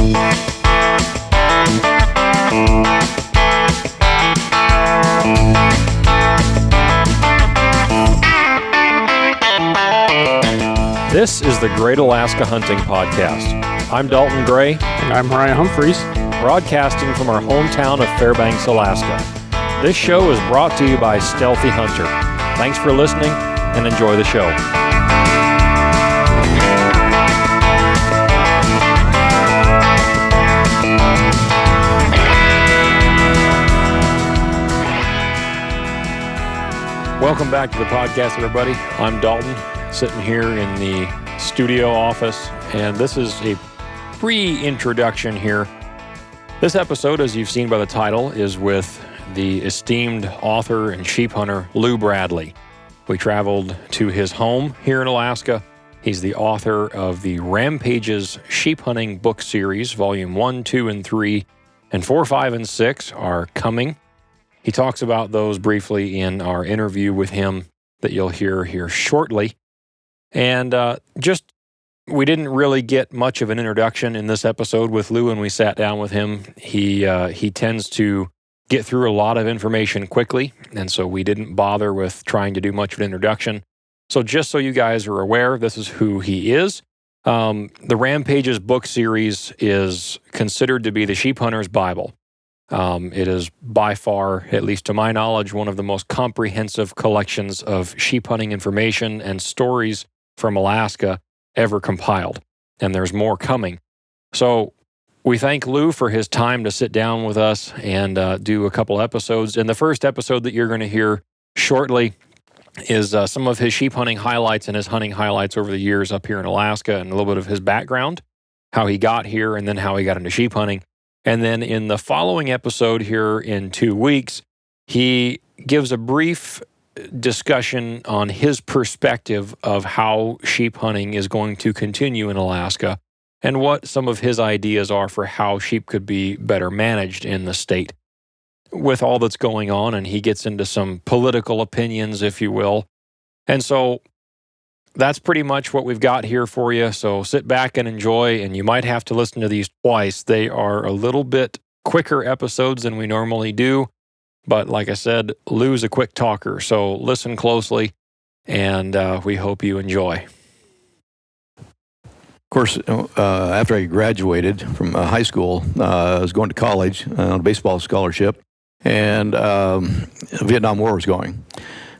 This is the Great Alaska Hunting Podcast. I'm Dalton Gray. And I'm Ryan Humphreys. Broadcasting from our hometown of Fairbanks, Alaska. This show is brought to you by Stealthy Hunter. Thanks for listening and enjoy the show. Welcome back to the podcast, everybody. I'm Dalton, sitting here in the studio office, and this is a pre-introduction here. This episode, as you've seen by the title, is with the esteemed author and sheep hunter, Lew Bradley. We traveled to his home here in Alaska. He's the author of the Rampages sheep hunting book series, volume 1, 2, and 3, and 4, 5, and 6 are coming. He talks about those briefly in our interview with him that you'll hear here shortly. And we didn't really get much of an introduction in this episode with Lew when we sat down with him. He tends to get through a lot of information quickly, and so we didn't bother with trying to do much of an introduction. So just so you guys are aware, this is who he is. The Rampages book series is considered to be the sheep hunter's Bible. It is by far, at least to my knowledge, one of the most comprehensive collections of sheep hunting information and stories from Alaska ever compiled, and there's more coming. So we thank Lew for his time to sit down with us and do a couple episodes. And the first episode that you're going to hear shortly is some of his sheep hunting highlights and his hunting highlights over the years up here in Alaska, and a little bit of his background, how he got here, and then how he got into sheep hunting. And then in the following episode here in 2 weeks, he gives a brief discussion on his perspective of how sheep hunting is going to continue in Alaska and what some of his ideas are for how sheep could be better managed in the state with all that's going on. And he gets into some political opinions, if you will. And so that's pretty much what we've got here for you. So sit back and enjoy, and you might have to listen to these twice. They are a little bit quicker episodes than we normally do. But like I said, Lew's a quick talker, so listen closely, and we hope you enjoy. Of course, after I graduated from high school, I was going to college on a baseball scholarship, and the Vietnam War was going.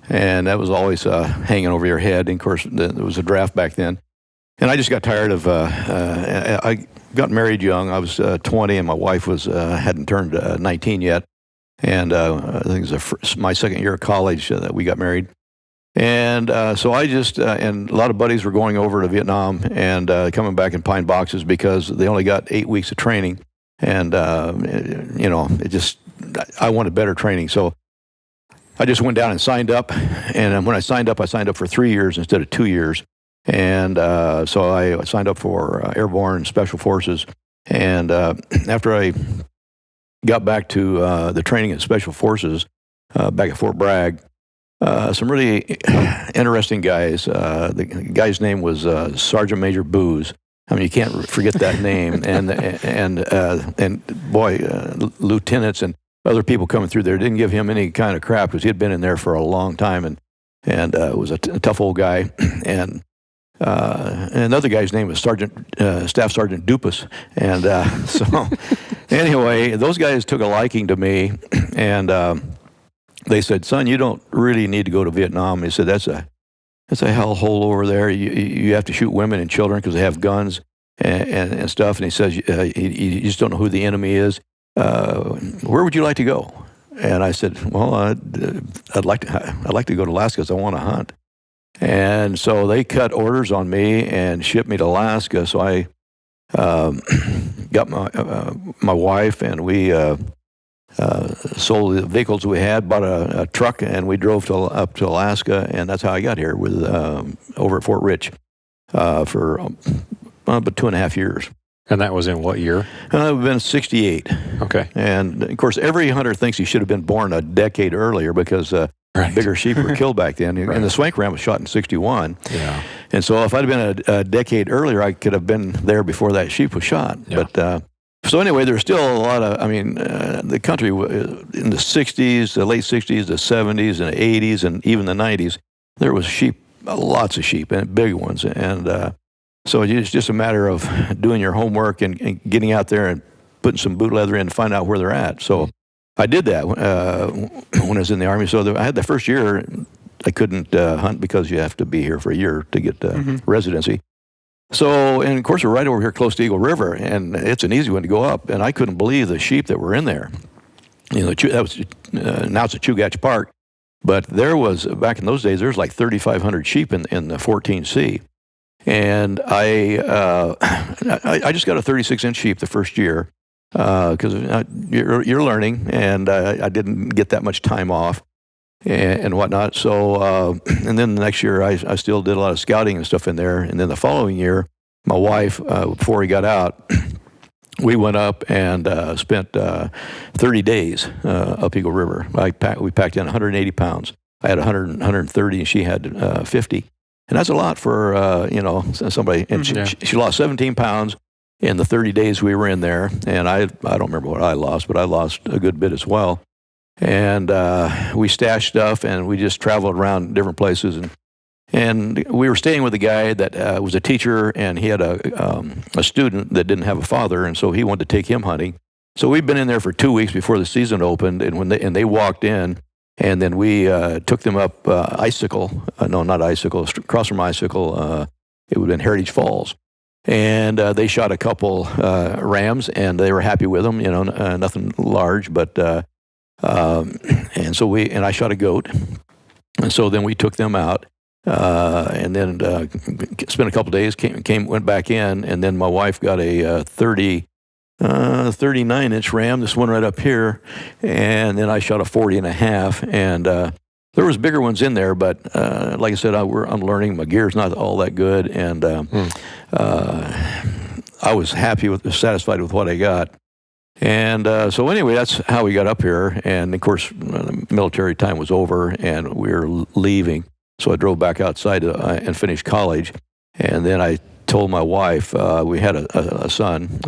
And that was always hanging over your head. And of course, there was a draft back then. And I just got tired of, I got married young. I was 20, and my wife hadn't turned 19 yet. And I think it was my second year of college that we got married. And so I just, and a lot of buddies were going over to Vietnam and coming back in pine boxes because they only got 8 weeks of training. And, I wanted better training. So I just went down and signed up, and when I signed up for 3 years instead of 2 years. And so I signed up for Airborne Special Forces. And after I got back to the training at Special Forces back at Fort Bragg, some really interesting guys. The guy's name was Sergeant Major Booze. I mean, you can't forget that name. And boy, lieutenants and other people coming through there didn't give him any kind of crap because he had been in there for a long time and was a tough old guy. And another guy's name was Staff Sergeant Dupas. And so anyway, those guys took a liking to me, and they said, "Son, you don't really need to go to Vietnam." He said, "That's a hellhole over there. You have to shoot women and children because they have guns and stuff." And he says, "You just don't know who the enemy is. Where would you like to go?" And I said, "Well, I'd like to go to Alaska because I want to hunt." And so they cut orders on me and shipped me to Alaska. So I got my wife, and we sold the vehicles we had, bought a truck, and we drove up to Alaska. And that's how I got here with over at Fort Rich for about 2.5 years. And that was in what year? I've been 68. Okay. And, of course, every hunter thinks he should have been born a decade earlier because bigger sheep were killed back then. Right. And the swank ram was shot in 61. Yeah. And so if I'd been a decade earlier, I could have been there before that sheep was shot. Yeah. But So anyway, there's still a lot of, the country in the 60s, the late 60s, the 70s, and the 80s, and even the 90s, there was sheep, lots of sheep, and big ones. And so it's just a matter of doing your homework and getting out there and putting some boot leather in to find out where they're at. So I did that when I was in the Army. So I had the first year, I couldn't hunt because you have to be here for a year to get residency. So, and of course, we're right over here close to Eagle River, and it's an easy one to go up. And I couldn't believe the sheep that were in there. That was now it's a Chugach Park, but there was, back in those days, there was like 3,500 sheep in the 14C. And I just got a 36-inch sheep the first year because you're learning, and I didn't get that much time off and whatnot. So, and then the next year, I still did a lot of scouting and stuff in there. And then the following year, my wife, before we got out, we went up and spent 30 days up Eagle River. We packed in 180 pounds. I had 130, and she had 50. And that's a lot for, somebody. And she lost 17 pounds in the 30 days we were in there. And I don't remember what I lost, but I lost a good bit as well. And we stashed stuff, and we just traveled around different places. And we were staying with a guy that was a teacher, and he had a student that didn't have a father, and so he wanted to take him hunting. So we'd been in there for 2 weeks before the season opened, and they walked in, and then we took them up across from Icicle. It would have been Heritage Falls. And they shot a couple rams, and they were happy with them, nothing large, but... and I shot a goat, and so then we took them out, and then spent a couple days, went back in, and then my wife got a 39-inch ram, this one right up here, and then I shot a 40 and a half, and there was bigger ones in there, but like I said, I'm learning. My gear's not all that good, and I was satisfied with what I got. And so anyway, that's how we got up here. And, of course, the military time was over, and we were leaving. So I drove back outside and finished college. And then I told my wife, we had a son.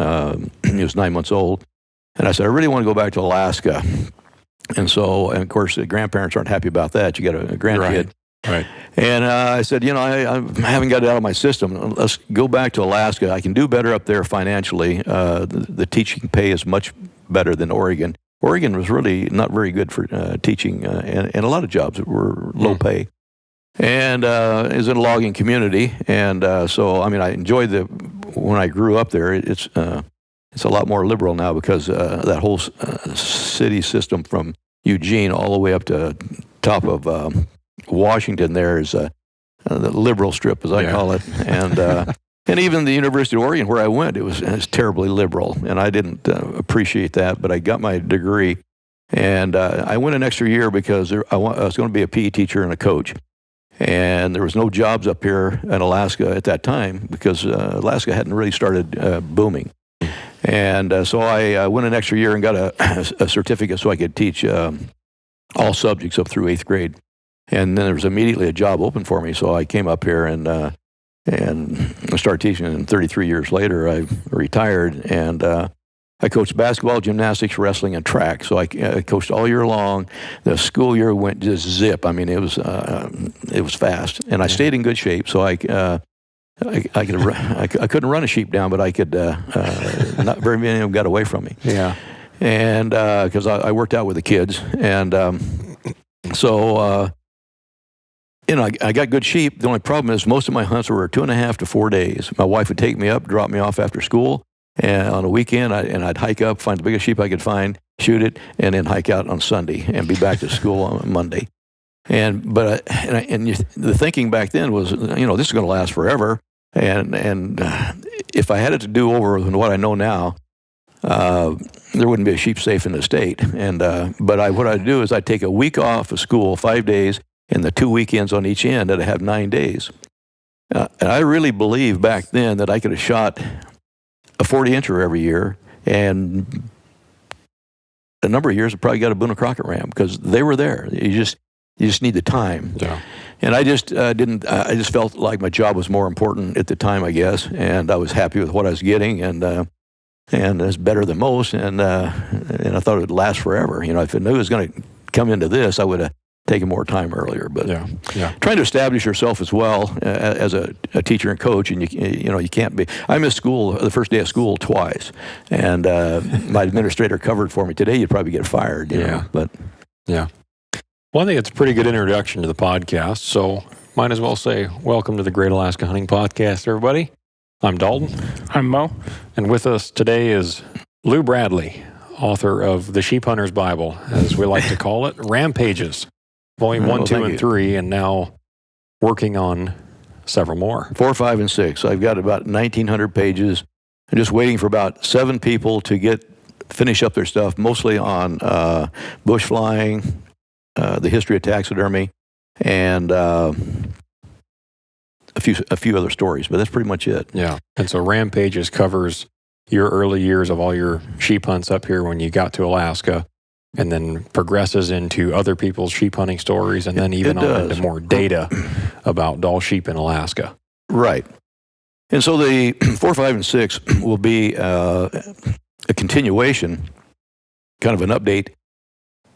He was 9 months old. And I said, I really want to go back to Alaska. And so, and of course, the grandparents aren't happy about that. You got a grandkid. Right. And I said, I haven't got it out of my system. Let's go back to Alaska. I can do better up there financially. The teaching pay is much better than Oregon. Oregon was really not very good for teaching, and a lot of jobs were low pay. And it was in a logging community. And so, I enjoyed when I grew up there, it's a lot more liberal now because that whole city system from Eugene all the way up to top of Washington there is the liberal strip, as I call it, and even the University of Oregon where I went, it was terribly liberal, and I didn't appreciate that. But I got my degree, and I went an extra year because I was going to be a PE teacher and a coach, and there was no jobs up here in Alaska at that time because Alaska hadn't really started booming, and so I went an extra year and got a certificate so I could teach all subjects up through 8th grade. And then there was immediately a job open for me, so I came up here and started teaching. And 33 years later, I retired, and I coached basketball, gymnastics, wrestling, and track. So I coached all year long. The school year went just zip. It was fast, and I stayed in good shape. So I couldn't run a sheep down, but I could. Not very many of them got away from me. Yeah, and because I worked out with the kids, and so. I got good sheep. The only problem is most of my hunts were 2.5 to 4 days. My wife would take me up, drop me off after school, and on a weekend, I'd hike up, find the biggest sheep I could find, shoot it, and then hike out on Sunday and be back to school on Monday. The thinking back then was, this is going to last forever, and if I had it to do over with what I know now, there wouldn't be a sheep safe in the state. What I'd do is I'd take a week off of school, 5 days. And the 2 weekends on each end, I'd have 9 days. And I really believe back then that I could have shot a 40-incher every year, and a number of years I probably got a Boone and Crockett ram because they were there. You just need the time. Yeah. And I just didn't. I just felt like my job was more important at the time, I guess, and I was happy with what I was getting. And and it's better than most, and I thought it would last forever. If I knew it was going to come into this, I would have taken more time earlier. But trying to establish yourself as well as a teacher and coach, and you can't be. I missed school the first day of school twice, and my administrator covered for me. Today, you'd probably get fired. You know, but well, I think it's a pretty good introduction to the podcast, so might as well say welcome to the Great Alaska Hunting Podcast, everybody. I'm Dalton. I'm Moe. And with us today is Lew Bradley, author of The Sheep Hunter's Bible, as we like to call it, Rampages, Volume 1, 2, and 3, and now working on several more. 4, 5, and 6. I've got about 1,900 pages. I'm just waiting for about 7 people to finish up their stuff, mostly on bush flying, the history of taxidermy, and a few other stories, but that's pretty much it. Yeah, and so Rampages covers your early years of all your sheep hunts up here when you got to Alaska, and then progresses into other people's sheep hunting stories, and then even on into more data about Dall sheep in Alaska. Right. And so the 4, 5, and 6 will be a continuation, kind of an update,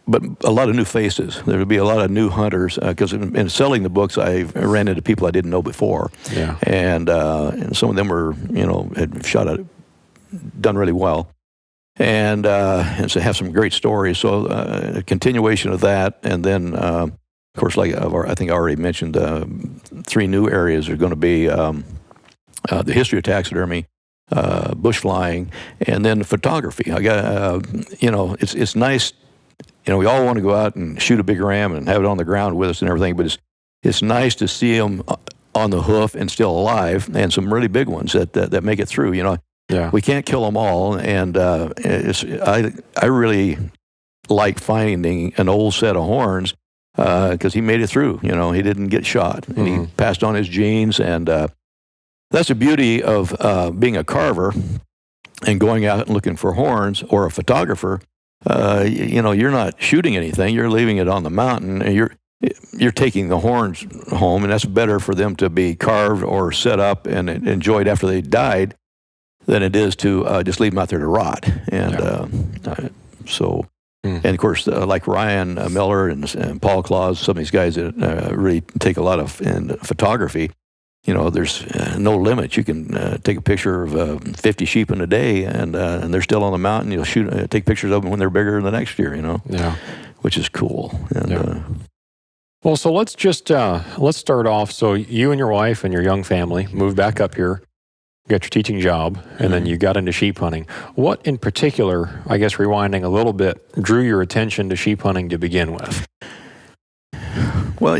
but a lot of new faces. There will be a lot of new hunters, because in selling the books, I ran into people I didn't know before. Yeah. And some of them were, had done really well. And so have some great stories. So a continuation of that. And then, of course, like I think I already mentioned, 3 new areas are going to be the history of taxidermy, bush flying, and then photography. I got, it's nice. We all want to go out and shoot a big ram and have it on the ground with us and everything, but it's nice to see them on the hoof and still alive, and some really big ones that make it through. We can't kill them all, and I really like finding an old set of horns because he made it through. He didn't get shot, and he passed on his genes, and that's the beauty of being a carver and going out and looking for horns, or a photographer. You're not shooting anything. You're leaving it on the mountain, and you're taking the horns home, and that's better for them to be carved or set up and enjoyed after they died than it is to just leave them out there to rot. And and of course, like Ryan Miller and Paul Claus, some of these guys that really take a lot of in photography. There's no limit. You can take a picture of 50 sheep in a day, and they're still on the mountain. You'll take pictures of them when they're bigger the next year. Which is cool. And, well, so let's just let's start off. So you and your wife and your young family moved back up here, got your teaching job, and then you got into sheep hunting. What in particular, I guess rewinding a little bit, drew your attention to sheep hunting to begin with? Well,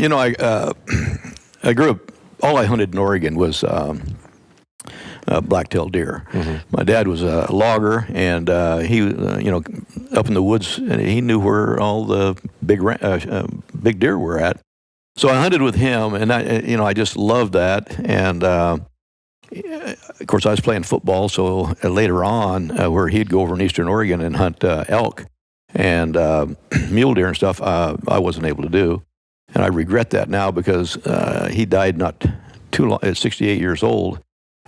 I grew up. All I hunted in Oregon was black-tailed deer. My dad was a logger, and he, up in the woods, and he knew where all the big deer were at. So I hunted with him, and I just loved that. And of course, I was playing football, so later on, where he'd go over in Eastern Oregon and hunt elk and mule deer and stuff, I wasn't able to do. And I regret that now because he died not too long, at 68 years old.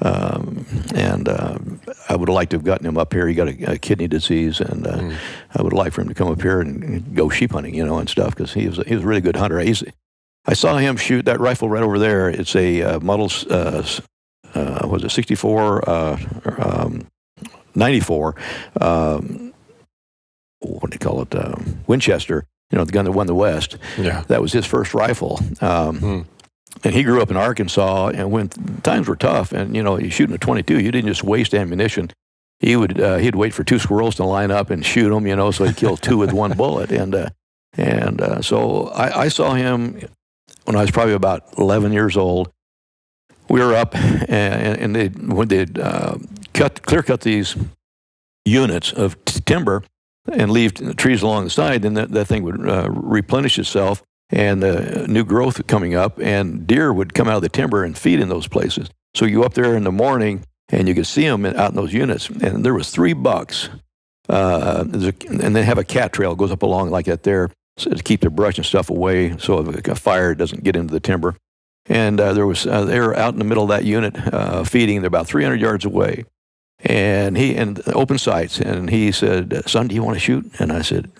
And I would have liked to have gotten him up here. He got a kidney disease, and I would like for him to come up here and go sheep hunting, and stuff, because he was a really good hunter. I saw him shoot that rifle right over there. It's a model, was it 64, 94, what do you call it, Winchester. The gun that won the West. Yeah. That was his first rifle. And he grew up in Arkansas, and when times were tough, and, he's shooting a .22, you didn't just waste ammunition. He'd wait for 2 squirrels to line up and shoot them, so he'd kill 2 with 1 bullet. And so I saw him when I was probably about 11 years old. We were up, and when they'd clear cut these units of timber, and leave trees along the side, then that thing would replenish itself, and new growth coming up, and deer would come out of the timber and feed in those places. So you go up there in the morning, and you could see them out in those units, and there was 3 bucks, and they have a cat trail goes up along like that there, so to keep the brush and stuff away, so a fire doesn't get into the timber. And they were out in the middle of that unit feeding. They're about 300 yards away. and open sights, and he said, "Son, do you want to shoot?" And I said,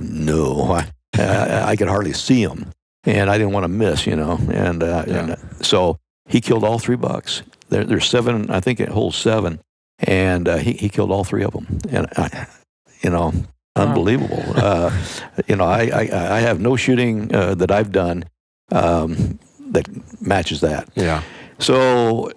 "No, I could hardly see him, and I didn't want to miss, and so he killed all 3 bucks. There's 7, I think it holds 7, and he killed all 3 of them, and unbelievable. I have no shooting that I've done that matches that. Yeah. So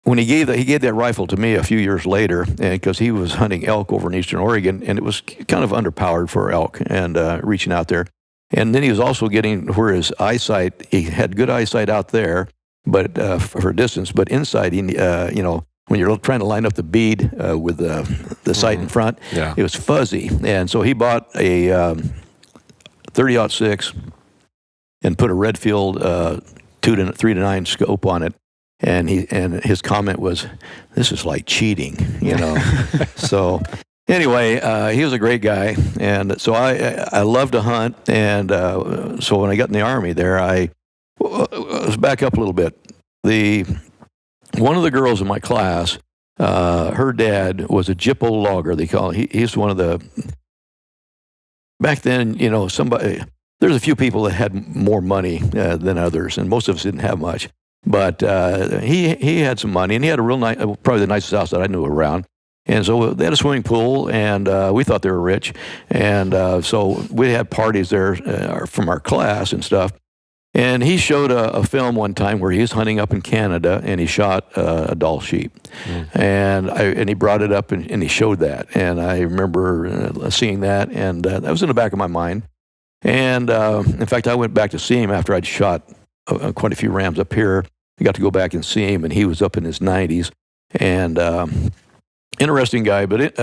when he gave that rifle to me a few years later, because he was hunting elk over in Eastern Oregon, and it was kind of underpowered for elk and reaching out there. And then he was also getting where his eyesight, he had good eyesight out there, but for distance, but inside, when you're trying to line up the bead with the sight in front, it was fuzzy. And so he bought a 30-06 and put a Redfield 3-9 scope on it. And his comment was, "This is like cheating," So anyway, he was a great guy, and so I love to hunt. And so when I got in the Army there, let's back up a little bit. One of the girls in my class, her dad was a Jippo logger. They call it. He's one of the. Back then, there's a few people that had more money than others, and most of us didn't have much. But he had some money, and he had a real nice, probably the nicest house that I knew around. And so they had a swimming pool, and we thought they were rich. And so we had parties there from our class and stuff. And he showed a film one time where he was hunting up in Canada, and he shot a Dall sheep. And he brought it up, and he showed that. And I remember seeing that, and that was in the back of my mind. And in fact, I went back to see him after I'd shot quite a few rams up here. I got to go back and see him, and he was up in his 90s. And interesting guy, but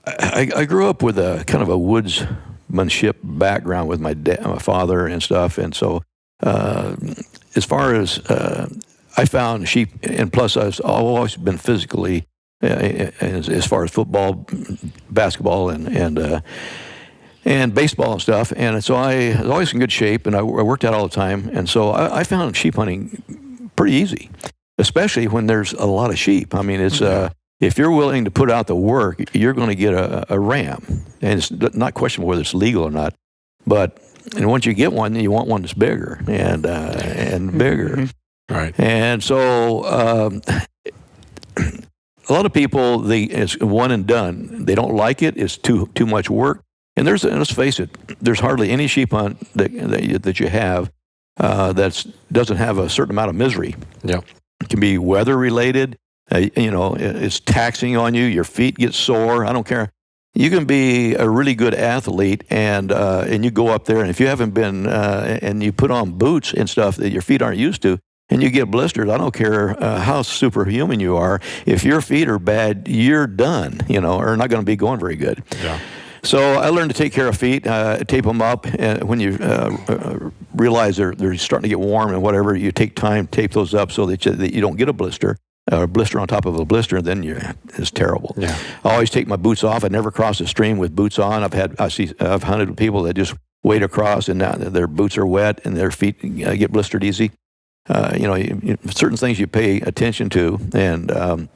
I grew up with a kind of a woodsmanship background with my father and stuff. And so as far as I found sheep, and plus I've always been physically, as far as football, basketball, and baseball and stuff. And so I was always in good shape, and I worked out all the time. And so I found sheep hunting pretty easy, especially when there's a lot of sheep. I mean, it's if you're willing to put out the work, you're going to get a ram. And it's not questionable whether it's legal or not. And once you get one, you want one that's bigger and bigger. Right. And so a lot of people, it's one and done. They don't like it. It's too much work. And let's face it, there's hardly any sheep hunt that you have that doesn't have a certain amount of misery. Yeah. It can be weather related. It's taxing on you. Your feet get sore. I don't care. You can be a really good athlete, and you go up there, and if you haven't been, and you put on boots and stuff that your feet aren't used to, and you get blisters, I don't care how superhuman you are. If your feet are bad, you're done, or not going to be going very good. Yeah. So I learned to take care of feet, tape them up. And when you realize they're starting to get warm and whatever, you take time, tape those up so that you don't get a blister on top of a blister, and then it's terrible. Yeah. I always take my boots off. I never cross a stream with boots on. I've hunted with people that just wade across, and now their boots are wet and their feet get blistered easy. Certain things you pay attention to, and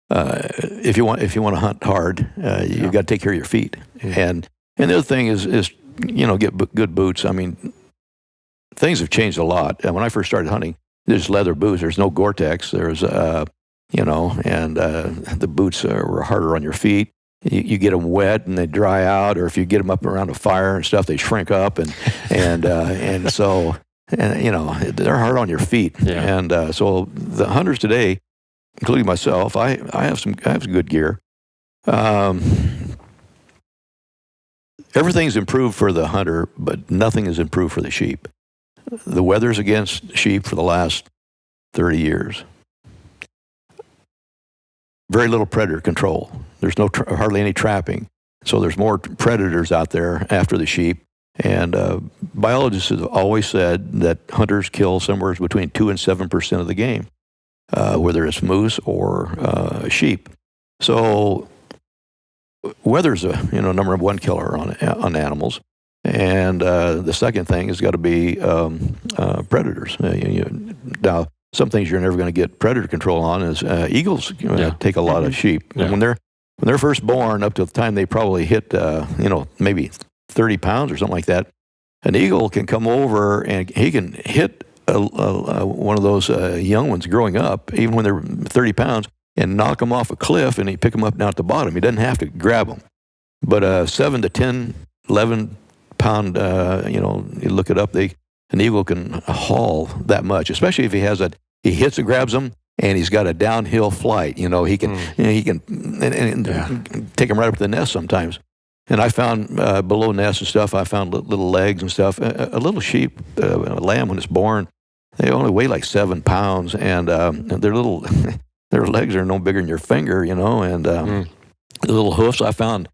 if you want to hunt hard, you've got to take care of your feet. And the other thing is get good boots. I mean, things have changed a lot. When I first started hunting, there's leather boots. There's no Gore-Tex. There's and the boots were harder on your feet. You get them wet and they dry out, or if you get them up around a fire and stuff, they shrink up, and so they're hard on your feet. Yeah. And so the hunters today, including myself, I have some good gear. Everything's improved for the hunter, but nothing is improved for the sheep. The weather's against sheep for the last 30 years. Very little predator control. There's hardly any trapping. So there's more predators out there after the sheep. And biologists have always said that hunters kill somewhere between 2 and 7% of the game, whether it's moose or sheep. So weather's a number one killer on animals. And the second thing has got to be predators. Now, some things you're never going to get predator control on is eagles take a lot of sheep. Yeah. When they're first born, up to the time they probably hit maybe 30 pounds or something like that, an eagle can come over and he can hit one of those young ones growing up, even when they're 30 pounds, and knock them off a cliff, and he pick them up down at the bottom. He doesn't have to grab them. But 7 to 10, 11 pound, you look it up, an eagle can haul that much, especially if he hits and grabs them, and he's got a downhill flight. He can take them right up to the nest sometimes. And I found below nests and stuff, I found little legs and stuff. A little sheep, a lamb when it's born, they only weigh like 7 pounds, and their legs are no bigger than your finger, and the little hoofs. I found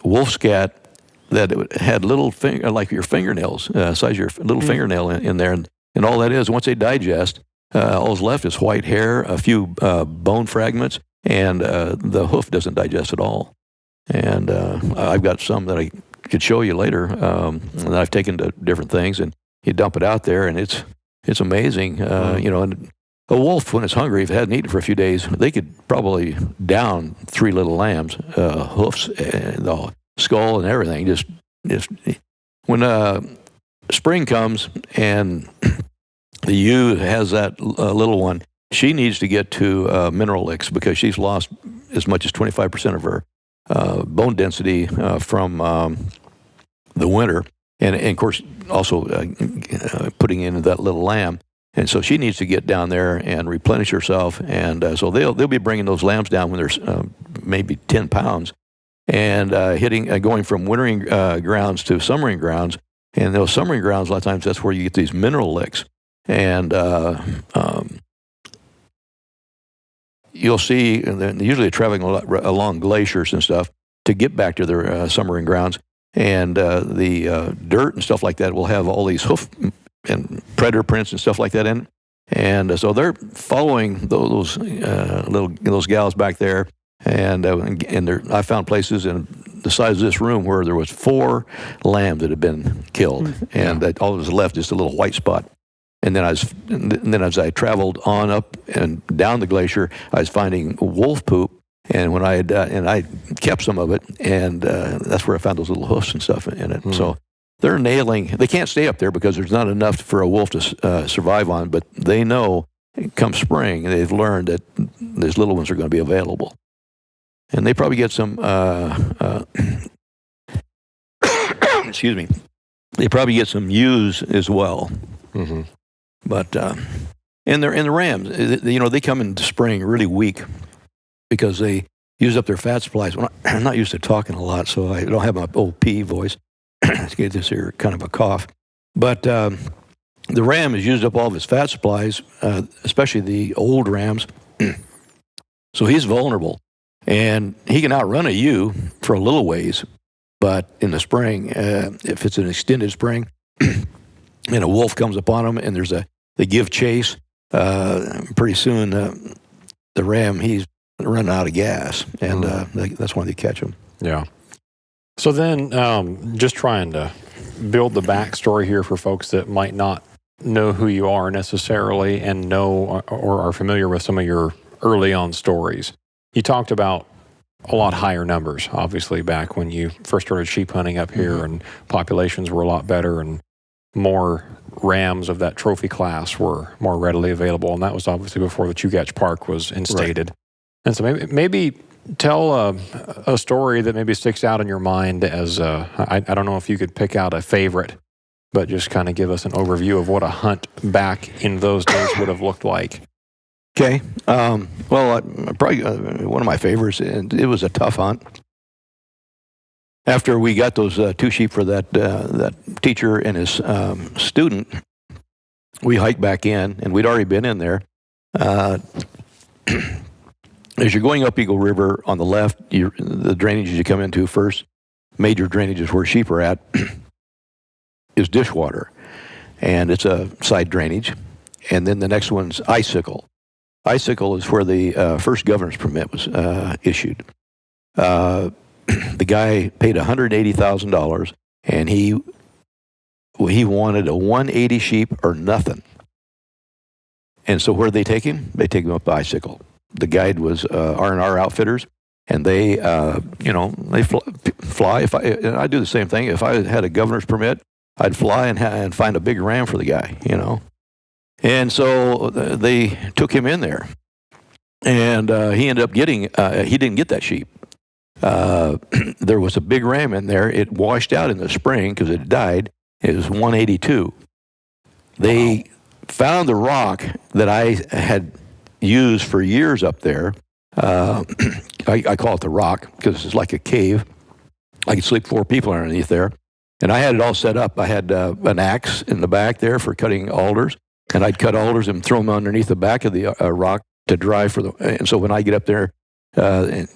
wolf scat that had little like your fingernails, size of your little fingernail in there, and all that is, once they digest, all that's left is white hair, a few bone fragments, and the hoof doesn't digest at all. And I've got some that I could show you later that I've taken to different things, and you dump it out there, and it's amazing. And a wolf, when it's hungry, if it hadn't eaten for a few days, they could probably down 3 little lambs, hoofs, and the skull and everything. Just when spring comes and the ewe has that little one, she needs to get to mineral licks because she's lost as much as 25% of her bone density from the winter, and of course also putting in that little lamb. And so she needs to get down there and replenish herself. And so they'll be bringing those lambs down when they're maybe 10 pounds, and going from wintering grounds to summering grounds. And those summering grounds, a lot of times, that's where you get these mineral licks. And you'll see, and usually they're traveling along glaciers and stuff to get back to their summering grounds. And the dirt and stuff like that will have all these hoof and predator prints and stuff like that in. And so they're following those gals back there. And I found places in the size of this room where there was 4 lambs that had been killed, and that all that was left is a little white spot. And then as I traveled on up and down the glacier, I was finding wolf poop, and when I kept some of it, and that's where I found those little hoofs and stuff in it. So they're nailing. They can't stay up there because there's not enough for a wolf to survive on, but they know come spring, they've learned that these little ones are going to be available. And they probably get some, excuse me, they probably get some ewes as well. Mm-hmm. But in the rams, they come into spring really weak because they use up their fat supplies. Well, I'm not used to talking a lot, so I don't have my old P voice. Let's get this here kind of a cough. But the ram has used up all of his fat supplies, especially the old rams. So he's vulnerable. And he can outrun a ewe for a little ways, but in the spring, if it's an extended spring, and a wolf comes upon him, and they give chase, pretty soon the ram, he's running out of gas, and that's why they catch him. Yeah. So then, just trying to build the backstory here for folks that might not know who you are necessarily and know or are familiar with some of your early on stories. You talked about a lot higher numbers, obviously, back when you first started sheep hunting up here, and populations were a lot better, and more rams of that trophy class were more readily available, and that was obviously before the Chugach Park was instated. Right. And so maybe tell a story that maybe sticks out in your mind as, I don't know if you could pick out a favorite, but just kind of give us an overview of what a hunt back in those days would have looked like. Okay. Well, probably one of my favorites, and it was a tough hunt. After we got those 2 sheep for that teacher and his student, we hiked back in, and we'd already been in there. As you're going up Eagle River on the left, the drainages you come into first, major drainages where sheep are at, is dishwater, and it's a side drainage. And then the next one's Icicle. Icicle is where the first governor's permit was issued. The guy paid $180,000, and he he wanted a 180 sheep or nothing. And so where did they take him? They take him up bicycle. The guide was R&R Outfitters, and they, they fly. And I do the same thing. If I had a governor's permit, I'd fly and find a big ram for the guy, And so they took him in there, and he ended up getting. He didn't get that sheep. There was a big ram in there. It washed out in the spring because it died. It was 182. They found the rock that I had used for years up there. I call it the rock because it's like a cave. I could sleep 4 people underneath there. And I had it all set up. I had an axe in the back there for cutting alders. And I'd cut alders and throw them underneath the back of the rock to dry for the. And so when I get up there, I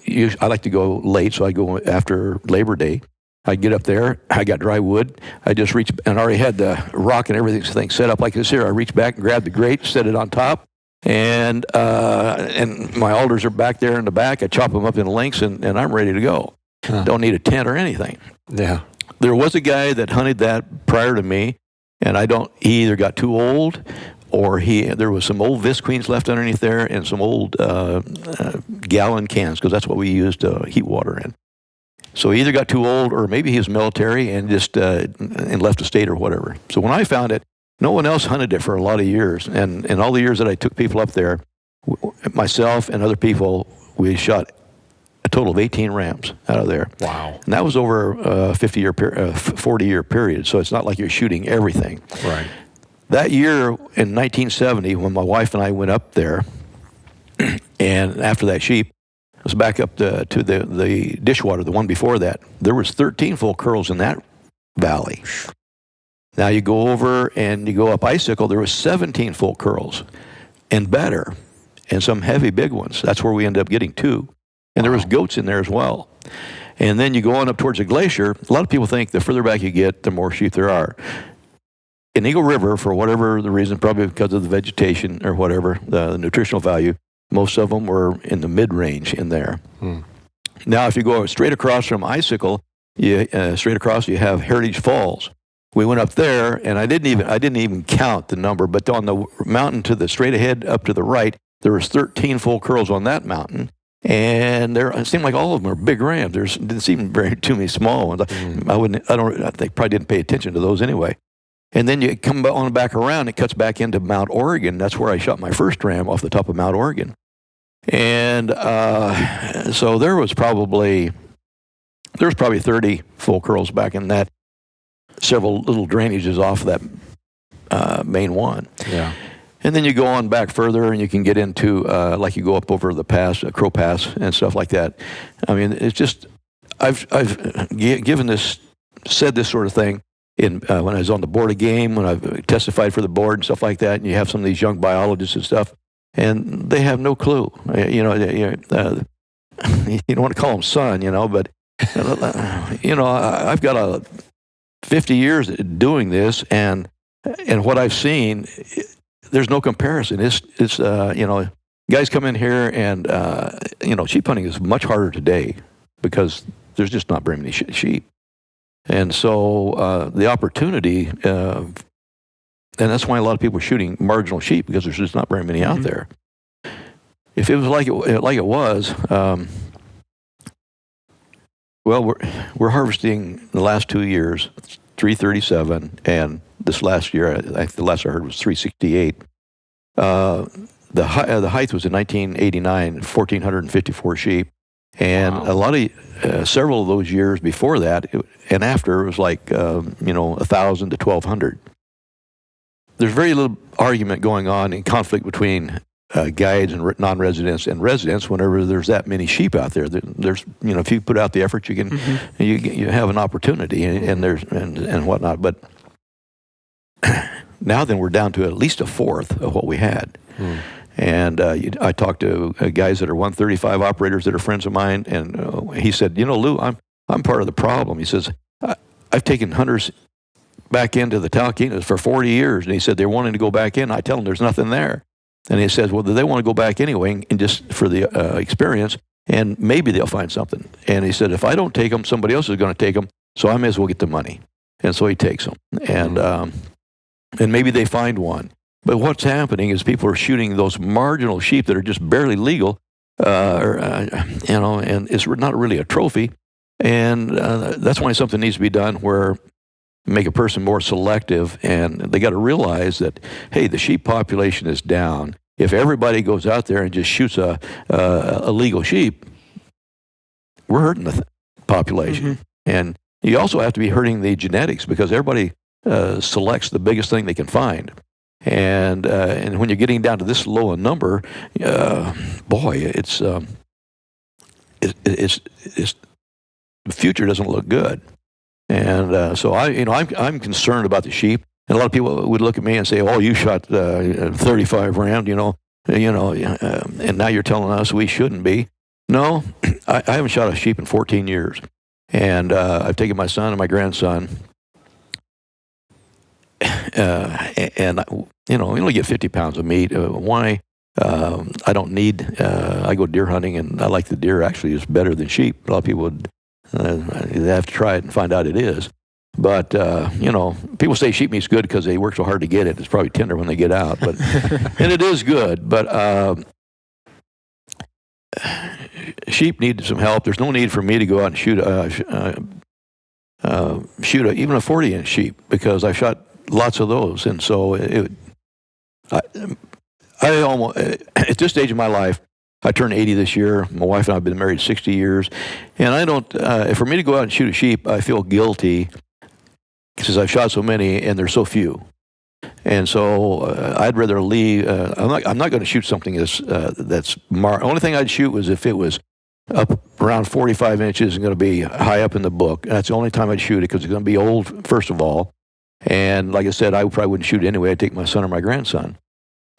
like to go late, so I go after Labor Day. I get up there, I got dry wood. I just reach, and I already had the rock and everything set up like this here. I reach back and grab the grate, set it on top, and my alders are back there in the back. I chop them up in lengths, and I'm ready to go. Huh. Don't need a tent or anything. Yeah. There was a guy that hunted that prior to me, and he either got too old, or there was some old Visqueens left underneath there, and some old gallon cans, because that's what we used to heat water in. So he either got too old, or maybe he was military and just and left the state or whatever. So when I found it, no one else hunted it for a lot of years. And all the years that I took people up there, myself and other people, we shot a total of 18 rams out of there. Wow. And that was over a 40-year period. So it's not like you're shooting everything. Right. That year in 1970, when my wife and I went up there, and after that sheep, was back up to the dishwater, the one before that, there was 13 full curls in that valley. Now you go over and you go up Icicle, there was 17 full curls and better, and some heavy big ones. That's where we ended up getting 2. And there was goats in there as well. And then you go on up towards the glacier. A lot of people think the further back you get, the more sheep there are. In Eagle River, for whatever the reason, probably because of the vegetation or whatever, the nutritional value, most of them were in the mid-range in there. Now, if you go straight across from Icicle, straight across, you have Heritage Falls. We went up there, and I didn't even count the number, but on the mountain to the straight ahead up to the right, there was 13 full curls on that mountain, and it seemed like all of them were big rams. There didn't seem too many small ones. I think probably didn't pay attention to those anyway. And then you come on back around, it cuts back into Mount Oregon. That's where I shot my first ram, off the top of Mount Oregon. And so there was probably 30 full curls back in that, several little drainages off that main one. Yeah. And then you go on back further, and you can get into, like you go up over the pass, Crow Pass, and stuff like that. I mean, it's just, I've said this sort of thing when I was on the board of game, when I've testified for the board and stuff like that, and you have some of these young biologists and stuff, and they have no clue. You don't want to call them son, but, I've got 50 years doing this, and what I've seen, there's no comparison. It's guys come in here, and, sheep hunting is much harder today because there's just not very many sheep. And so the opportunity, and that's why a lot of people are shooting marginal sheep, because there's just not very many out there. If it was like it was, we're harvesting the last 2 years, 337, and this last year, the last I heard was 368. The height was in 1989, 1,454 sheep. And wow. a lot of several of those years before that and after, it was like 1,000 to 1,200. There's very little argument going on in conflict between guides and non-residents and residents whenever there's that many sheep out there. There's if you put out the effort, you can you have an opportunity and whatnot. But now then we're down to at least a fourth of what we had. And I talked to guys that are 135 operators that are friends of mine, and he said, Lew, I'm part of the problem. He says, I've taken hunters back into the Talkeetnas for 40 years, and he said they're wanting to go back in. I tell them there's nothing there. And he says, well, they want to go back anyway, and just for the experience, and maybe they'll find something. And he said, if I don't take them, somebody else is going to take them, so I may as well get the money. And so he takes them. And maybe they find one. But what's happening is people are shooting those marginal sheep that are just barely legal, and it's not really a trophy. And that's why something needs to be done where make a person more selective, and they got to realize that, hey, the sheep population is down. If everybody goes out there and just shoots a legal sheep, we're hurting the population. And you also have to be hurting the genetics, because everybody selects the biggest thing they can find. And when you're getting down to this low a number, boy, it's the future doesn't look good. And so I'm concerned about the sheep. And a lot of people would look at me and say, "Oh, you shot 35 round, and now you're telling us we shouldn't be." No, I haven't shot a sheep in 14 years, and I've taken my son and my grandson. And we only get 50 pounds of meat. Why? I don't need. I go deer hunting, and I like the deer. Actually, is better than sheep. A lot of people would they have to try it and find out it is. But people say sheep meat's good because they work so hard to get it. It's probably tender when they get out, but and it is good. But sheep need some help. There's no need for me to go out and shoot even a 40-inch sheep, because I've shot lots of those. And so I almost, at this stage of my life, I turned 80 this year. My wife and I have been married 60 years. And I don't, for me to go out and shoot a sheep, I feel guilty because I've shot so many and there's so few. And so I'd rather leave. I'm not going to shoot something that's only thing I'd shoot was if it was up around 45 inches and going to be high up in the book. And that's the only time I'd shoot it, because it's going to be old, first of all. And like I said, I probably wouldn't shoot it anyway. I'd take my son or my grandson.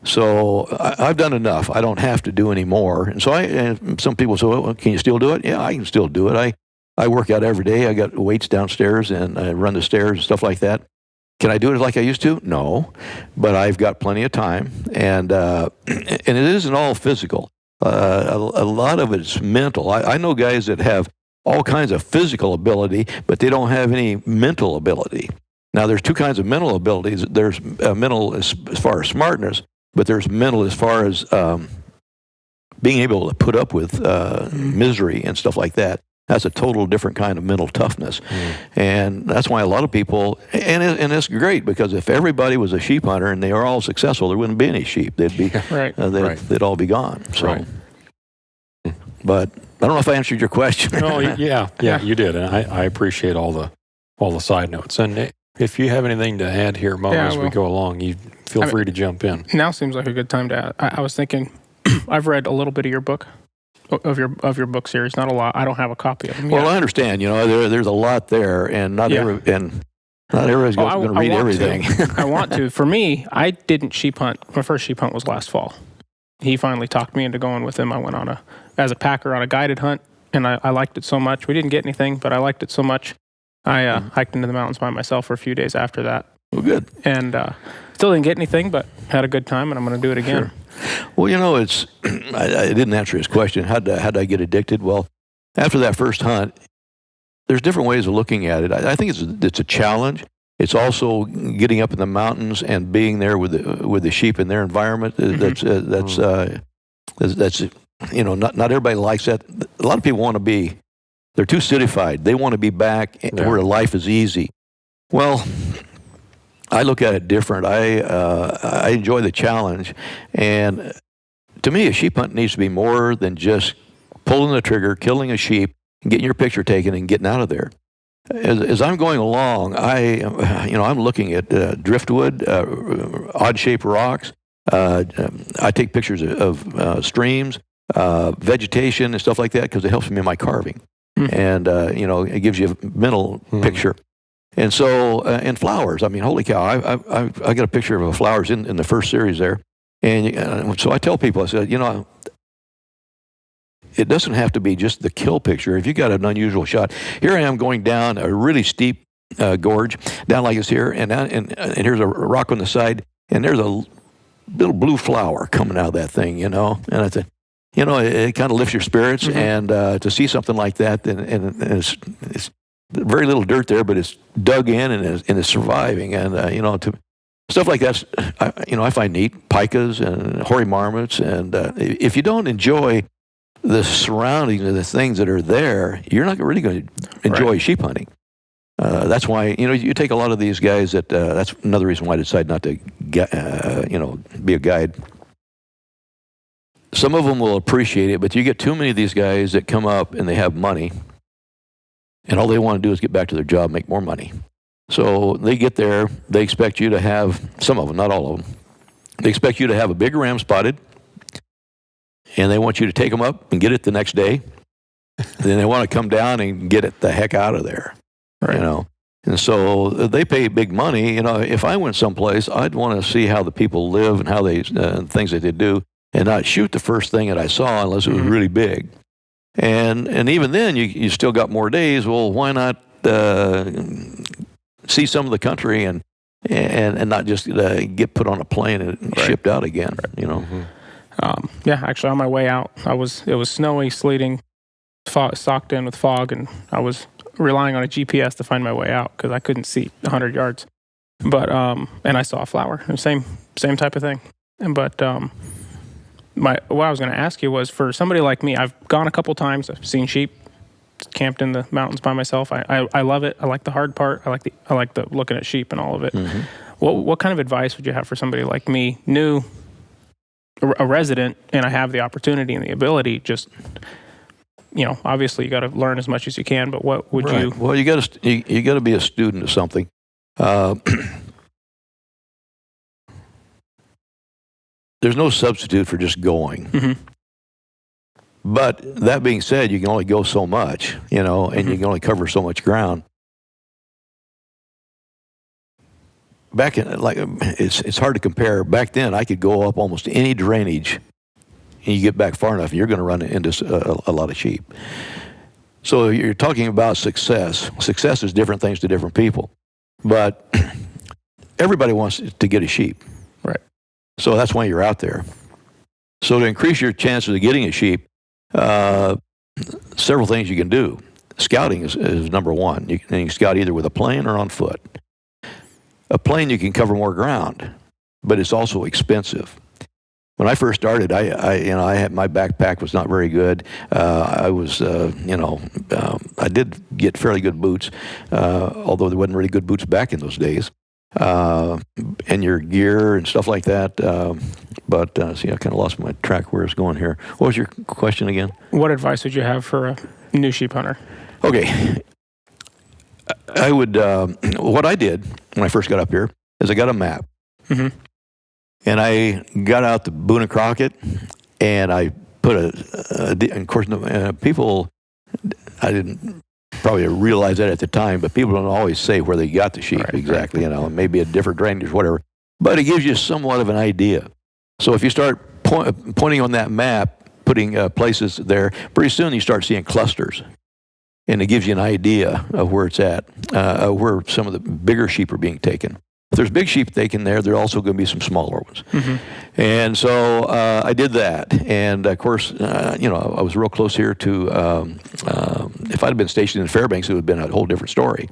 So I've done enough. I don't have to do any more. And so some people say, well, can you still do it? Yeah, I can still do it. I work out every day. I got weights downstairs, and I run the stairs and stuff like that. Can I do it like I used to? No, but I've got plenty of time. And it isn't all physical. A lot of it's mental. I know guys that have all kinds of physical ability, but they don't have any mental ability. Now, there's two kinds of mental abilities. There's mental as far as smartness, but there's mental as far as being able to put up with misery and stuff like that. That's a total different kind of mental toughness. And that's why a lot of people, and it's great, because if everybody was a sheep hunter and they were all successful, there wouldn't be any sheep. They'd be, they'd all be gone. So, but I don't know if I answered your question. Oh, yeah, you did. And I appreciate all the side notes. And if you have anything to add here, Mo, as we go along, you feel free to jump in. Now seems like a good time to add. I was thinking, I've read a little bit of your book, of your book series, not a lot. I don't have a copy of them yet. Well, I understand. There's a lot there, and not everybody's going to read everything. I want to. For me, I didn't sheep hunt. My first sheep hunt was last fall. He finally talked me into going with him. I went as a packer on a guided hunt, and I liked it so much. We didn't get anything, but I liked it so much. I hiked into the mountains by myself for a few days after that. Well, good. And still didn't get anything, but had a good time, and I'm going to do it again. Sure. Well, it's I didn't answer his question. How did I get addicted? Well, after that first hunt, there's different ways of looking at it. I think it's a challenge. It's also getting up in the mountains and being there with the sheep in their environment. That's not everybody likes that. A lot of people want to be. They're too cityfied. They want to be back where life is easy. Well, I look at it different. I enjoy the challenge, and to me, a sheep hunt needs to be more than just pulling the trigger, killing a sheep, and getting your picture taken and getting out of there. As I'm going along, I'm looking at driftwood, odd-shaped rocks. I take pictures of streams, vegetation, and stuff like that, because it helps me in my carving. And, it gives you a mental picture. And so, and flowers, I mean, holy cow, I got a picture of flowers in the first series there. And so I tell people, I said, it doesn't have to be just the kill picture. If you got an unusual shot, here I am going down a really steep gorge, down like it's here, and here's a rock on the side, and there's a little blue flower coming out of that thing, and I said, it kind of lifts your spirits, and to see something like that, and very little dirt there, but it's dug in and it's surviving. And, stuff like that, I find neat. Pikas and hoary marmots. And if you don't enjoy the surroundings of the things that are there, you're not really going to enjoy sheep hunting. That's why, you take a lot of these guys that's another reason why I decided not to be a guide. Some of them will appreciate it, but you get too many of these guys that come up and they have money, and all they want to do is get back to their job, make more money. So they get there, they expect you to have, some of them, not all of them, they expect you to have a big ram spotted, and they want you to take them up and get it the next day. And then they want to come down and get it the heck out of there, And so they pay big money. If I went someplace, I'd want to see how the people live and how they things that they do, and not shoot the first thing that I saw unless it was really big. And even then, you still got more days. Well, why not see some of the country and not just get put on a plane and shipped out again? Actually, on my way out, it was snowy, sleeting, socked in with fog, and I was relying on a GPS to find my way out because I couldn't see 100 yards. But and I saw a flower, same type of thing. But what I was going to ask you was, for somebody like me, I've gone a couple times. I've seen sheep, camped in the mountains by myself. I love it. I like the hard part. I like the looking at sheep and all of it. Mm-hmm. What kind of advice would you have for somebody like me, new, a resident, and I have the opportunity and the ability? Just obviously you got to learn as much as you can. But what would you? Well, you got to be a student of something. There's no substitute for just going. Mm-hmm. But that being said, you can only go so much, and you can only cover so much ground. Back in, it's hard to compare. Back then, I could go up almost any drainage, and you get back far enough, and you're going to run into a lot of sheep. So you're talking about success. Success is different things to different people. But everybody wants to get a sheep. Right. So that's why you're out there. So to increase your chances of getting a sheep, several things you can do. Scouting is number one. You can scout either with a plane or on foot. A plane, you can cover more ground, but it's also expensive. When I first started, I had, my backpack was not very good. I did get fairly good boots, although there wasn't really good boots back in those days. And your gear and stuff like that. But I kind of lost my track where it's going here. What was your question again? What advice would you have for a new sheep hunter? Okay. I would, what I did when I first got up here is I got a map. Mm-hmm. And I got out the Boone and Crockett, and I put of course, people, I didn't probably realize that at the time, but people don't always say where they got the sheep exactly, maybe a different drainage, whatever. But it gives you somewhat of an idea. So if you start pointing on that map, putting places there, pretty soon you start seeing clusters. And it gives you an idea of where it's at, where some of the bigger sheep are being taken. If there's big sheep taken there are also going to be some smaller ones. Mm-hmm. And so I did that. And, of course, I was real close here to, if I'd been stationed in Fairbanks, it would have been a whole different story.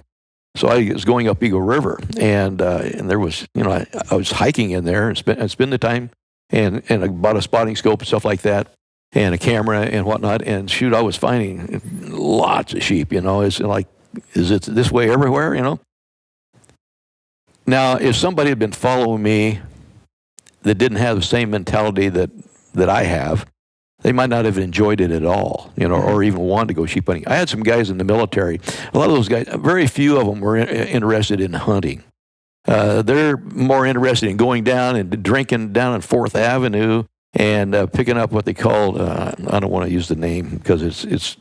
So I was going up Eagle River, and there was, I was hiking in there and spend the time, and I bought a spotting scope and stuff like that, and a camera and whatnot, and shoot, I was finding lots of sheep, It's like, is it this way everywhere, Now, if somebody had been following me that didn't have the same mentality that I have, they might not have enjoyed it at all, or even wanted to go sheep hunting. I had some guys in the military. A lot of those guys, very few of them were interested in hunting. They're more interested in going down and drinking down on 4th Avenue and picking up what they called, I don't want to use the name because it's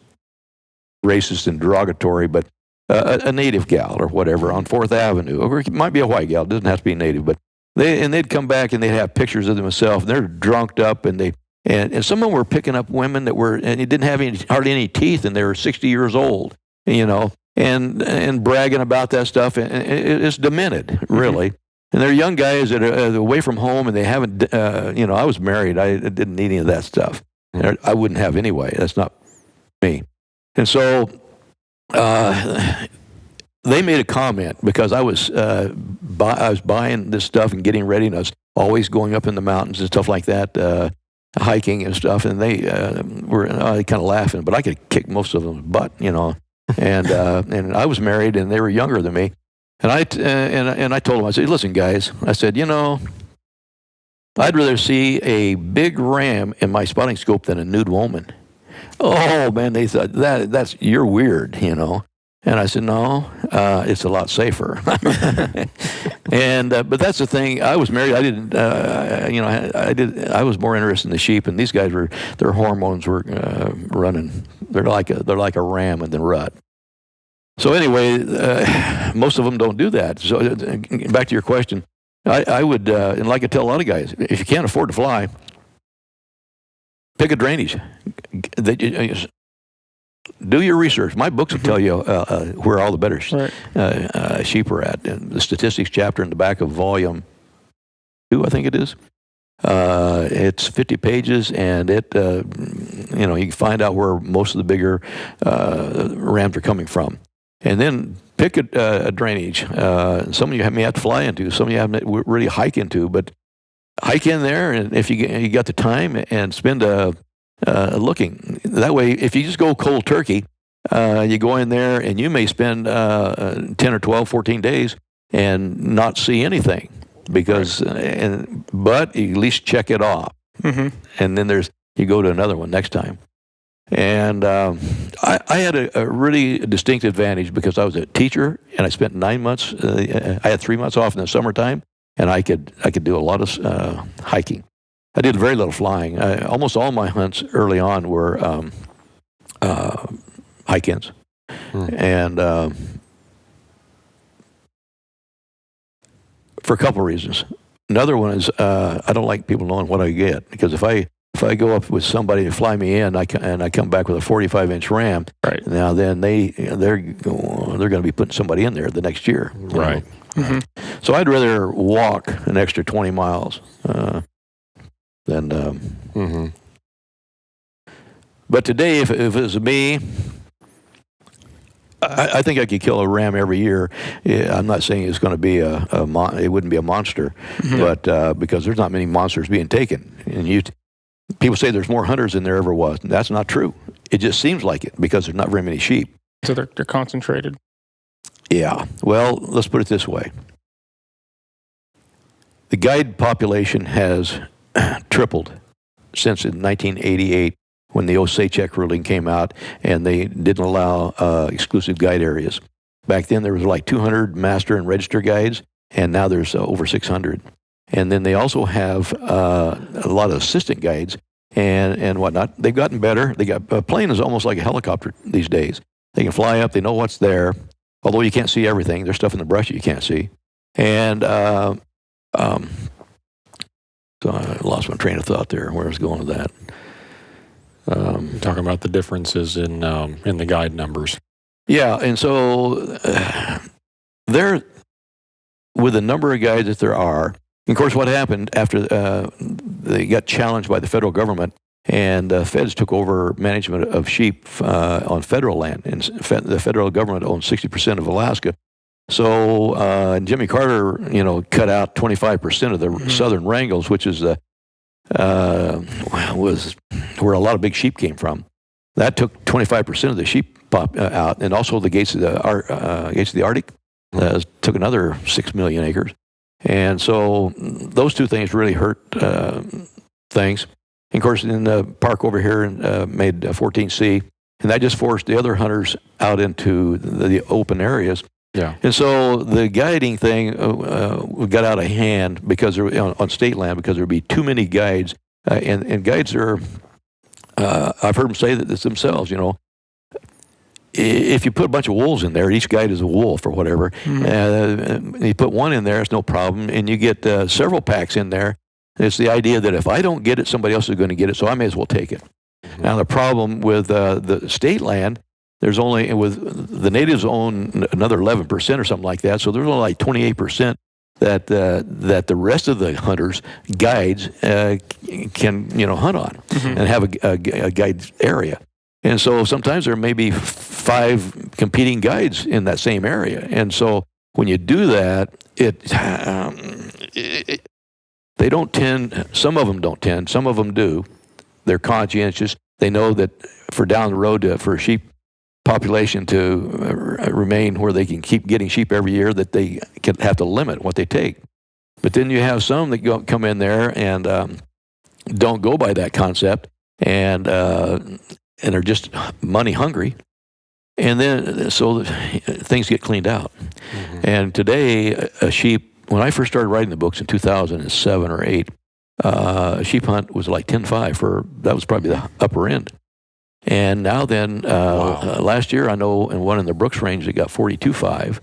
racist and derogatory, but a native gal or whatever on 4th Avenue. Or it might be a white gal. It doesn't have to be native, but they'd come back and they'd have pictures of themselves. And they're drunked up, and and some of them were picking up women that were, and they didn't have hardly any teeth, and they were 60 years old, and bragging about that stuff. And it's demented, really. Mm-hmm. And they're young guys that are away from home, and they haven't, I was married. I didn't need any of that stuff. Mm-hmm. I wouldn't have anyway. That's not me. And so they made a comment because I was buying this stuff and getting ready, and I was always going up in the mountains and stuff like that, hiking and stuff. And they were kind of laughing, but I could kick most of them butt, you know. And I was married, and they were younger than me. And I told them, I said, listen, guys, I said, you know, I'd rather see a big ram in my spotting scope than a nude woman. Oh man, they thought that's you're weird, you know. And I said, no, it's a lot safer. And but that's the thing. I was married. I didn't, I was more interested in the sheep, and these guys their hormones were running. They're like a ram in the rut. So anyway, most of them don't do that. So back to your question, I would, and like I tell a lot of guys, if you can't afford to fly, pick a drainage. Do your research. My books will tell you where all the better sheep are at. And the statistics chapter in the back of volume 2, I think it is. It's 50 pages, and it, you can find out where most of the bigger rams are coming from. And then pick a drainage. Some of you may have to fly into, some of you have to really hike into, but hike in there, and if you got the time, and spend looking. That way, if you just go cold turkey, you go in there and you may spend 10 or 12, 14 days and not see anything because, but you at least check it off. Mm-hmm. And then you go to another one next time. And I had a really distinct advantage because I was a teacher and I spent 9 months. I had 3 months off in the summertime, and I could do a lot of hiking. I did very little flying. Almost all my hunts early on were hike-ins. And for a couple of reasons. Another one is I don't like people knowing what I get, because if I go up with somebody to fly me in, and I come back with a 45-inch ram, right? Now then they're going to be putting somebody in there the next year, right? Mm-hmm. So I'd rather walk an extra 20 miles. But today, if it was me, I think I could kill a ram every year. Yeah, I'm not saying it's going to be it wouldn't be a monster, but because there's not many monsters being taken, and people say there's more hunters than there ever was. And that's not true. It just seems like it because there's not very many sheep. So they're concentrated. Yeah. Well, let's put it this way: the guide population has tripled since in 1988 when the Osage ruling came out and they didn't allow exclusive guide areas. Back then there was like 200 master and register guides, and now there's over 600. And then they also have a lot of assistant guides and whatnot. They've gotten better. A plane is almost like a helicopter these days. They can fly up. They know what's there, although you can't see everything. There's stuff in the brush you can't see. And so I lost my train of thought there, where I was going with that. Talking about the differences in the guide numbers. Yeah, and so with the number of guides that there are, of course, what happened after they got challenged by the federal government, and feds took over management of sheep on federal land, and the federal government owns 60% of Alaska. So Jimmy Carter, cut out 25% of the southern Wrangles, which is was where a lot of big sheep came from. That took 25% of the sheep out, and also the gates of the Arctic took another 6 million acres. And so those two things really hurt things. And of course, in the park over here made 14C, and that just forced the other hunters out into the open areas. Yeah. And so the guiding thing got out of hand because on state land, because there would be too many guides, and guides are. I've heard them say that this themselves. If you put a bunch of wolves in there, each guide is a wolf or whatever. You put one in there, it's no problem, and you get several packs in there. It's the idea that if I don't get it, somebody else is going to get it, so I may as well take it. Now the problem with the state land. There's only, with the natives own another 11% or something like that, so there's only like 28% that the rest of the hunters, guides, can hunt on and have a guide area. And so sometimes there may be 5 competing guides in that same area. And so when you do that, they don't tend, some of them don't tend, some of them do. They're conscientious. They know that for down the road, for a sheep population to remain where they can keep getting sheep every year, that they can have to limit what they take. But then you have some that come in there and don't go by that concept, and are just money hungry. And then so things get cleaned out. Mm-hmm. And today, a sheep, when I first started writing the books in 2007 or 8, a sheep hunt was like 10.5 that was probably the upper end. And now then, last year I know in one in the Brooks range they got 42.5.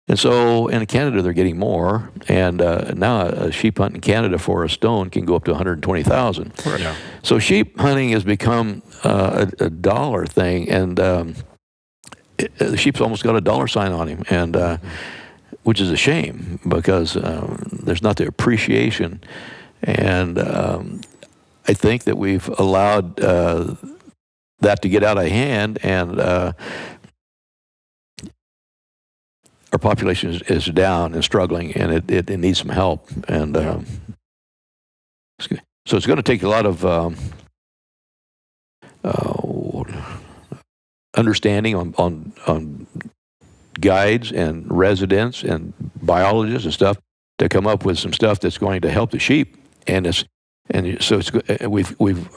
And so in Canada they're getting more. And now a sheep hunt in Canada for a stone can go up to 120,000. Right. Yeah. So sheep hunting has become a dollar thing, and the sheep's almost got a dollar sign on him, and which is a shame because there's not the appreciation. And I think that we've allowed that to get out of hand, and our population is down and struggling, and it needs some help. And so it's going to take a lot of understanding on guides and residents and biologists and stuff to come up with some stuff that's going to help the sheep. We've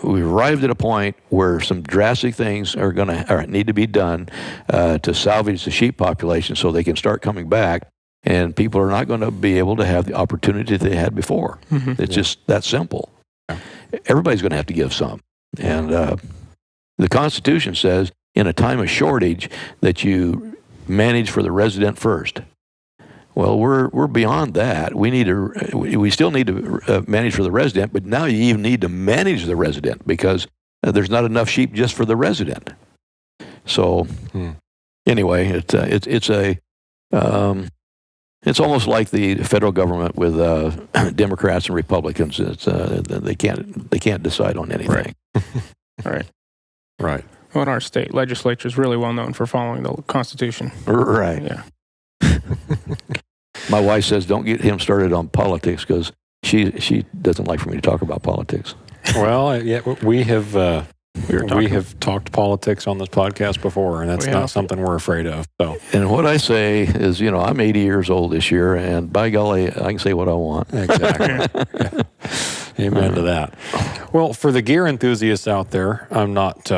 arrived at a point where some drastic things need to be done to salvage the sheep population so they can start coming back, and people are not going to be able to have the opportunity they had before. Mm-hmm. It's just that simple. Everybody's going to have to give some, and the Constitution says in a time of shortage that you manage for the resident first. Well, we're beyond that. We still need to manage for the resident, but now you even need to manage the resident because there's not enough sheep just for the resident. So anyway, it's almost like the federal government with Democrats and Republicans. They can't decide on anything. Right. Well, in our state, legislature is really well known for following the Constitution. Right. Yeah. My wife says don't get him started on politics because she doesn't like for me to talk about politics. Well, yeah, we have talked politics on this podcast before, and that's not something we're afraid of. So, and what I say is, I'm 80 years old this year, and by golly, I can say what I want. Exactly. Amen to that. Well, for the gear enthusiasts out there, I'm not.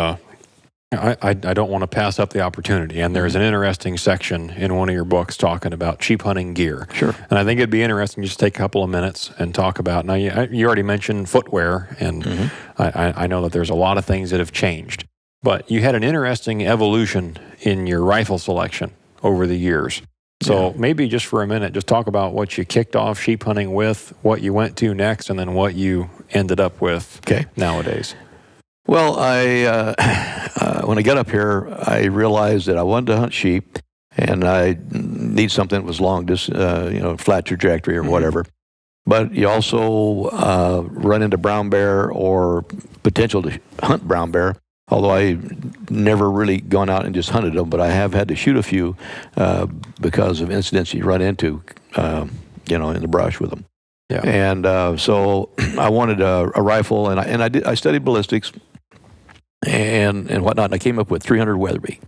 I don't want to pass up the opportunity, and there's an interesting section in one of your books talking about sheep hunting gear. Sure. And I think it'd be interesting just to take a couple of minutes and talk about, now you already mentioned footwear, and I know that there's a lot of things that have changed, but you had an interesting evolution in your rifle selection over the years. So maybe just for a minute, just talk about what you kicked off sheep hunting with, what you went to next, and then what you ended up with nowadays. Well, when I got up here, I realized that I wanted to hunt sheep, and I need something that was long, flat trajectory or whatever. But you also run into brown bear or potential to hunt brown bear, although I never really gone out and just hunted them, but I have had to shoot a few because of incidents you run into, in the brush with them. Yeah. And so I wanted a rifle, and I studied ballistics and whatnot, and I came up with 300 Weatherby.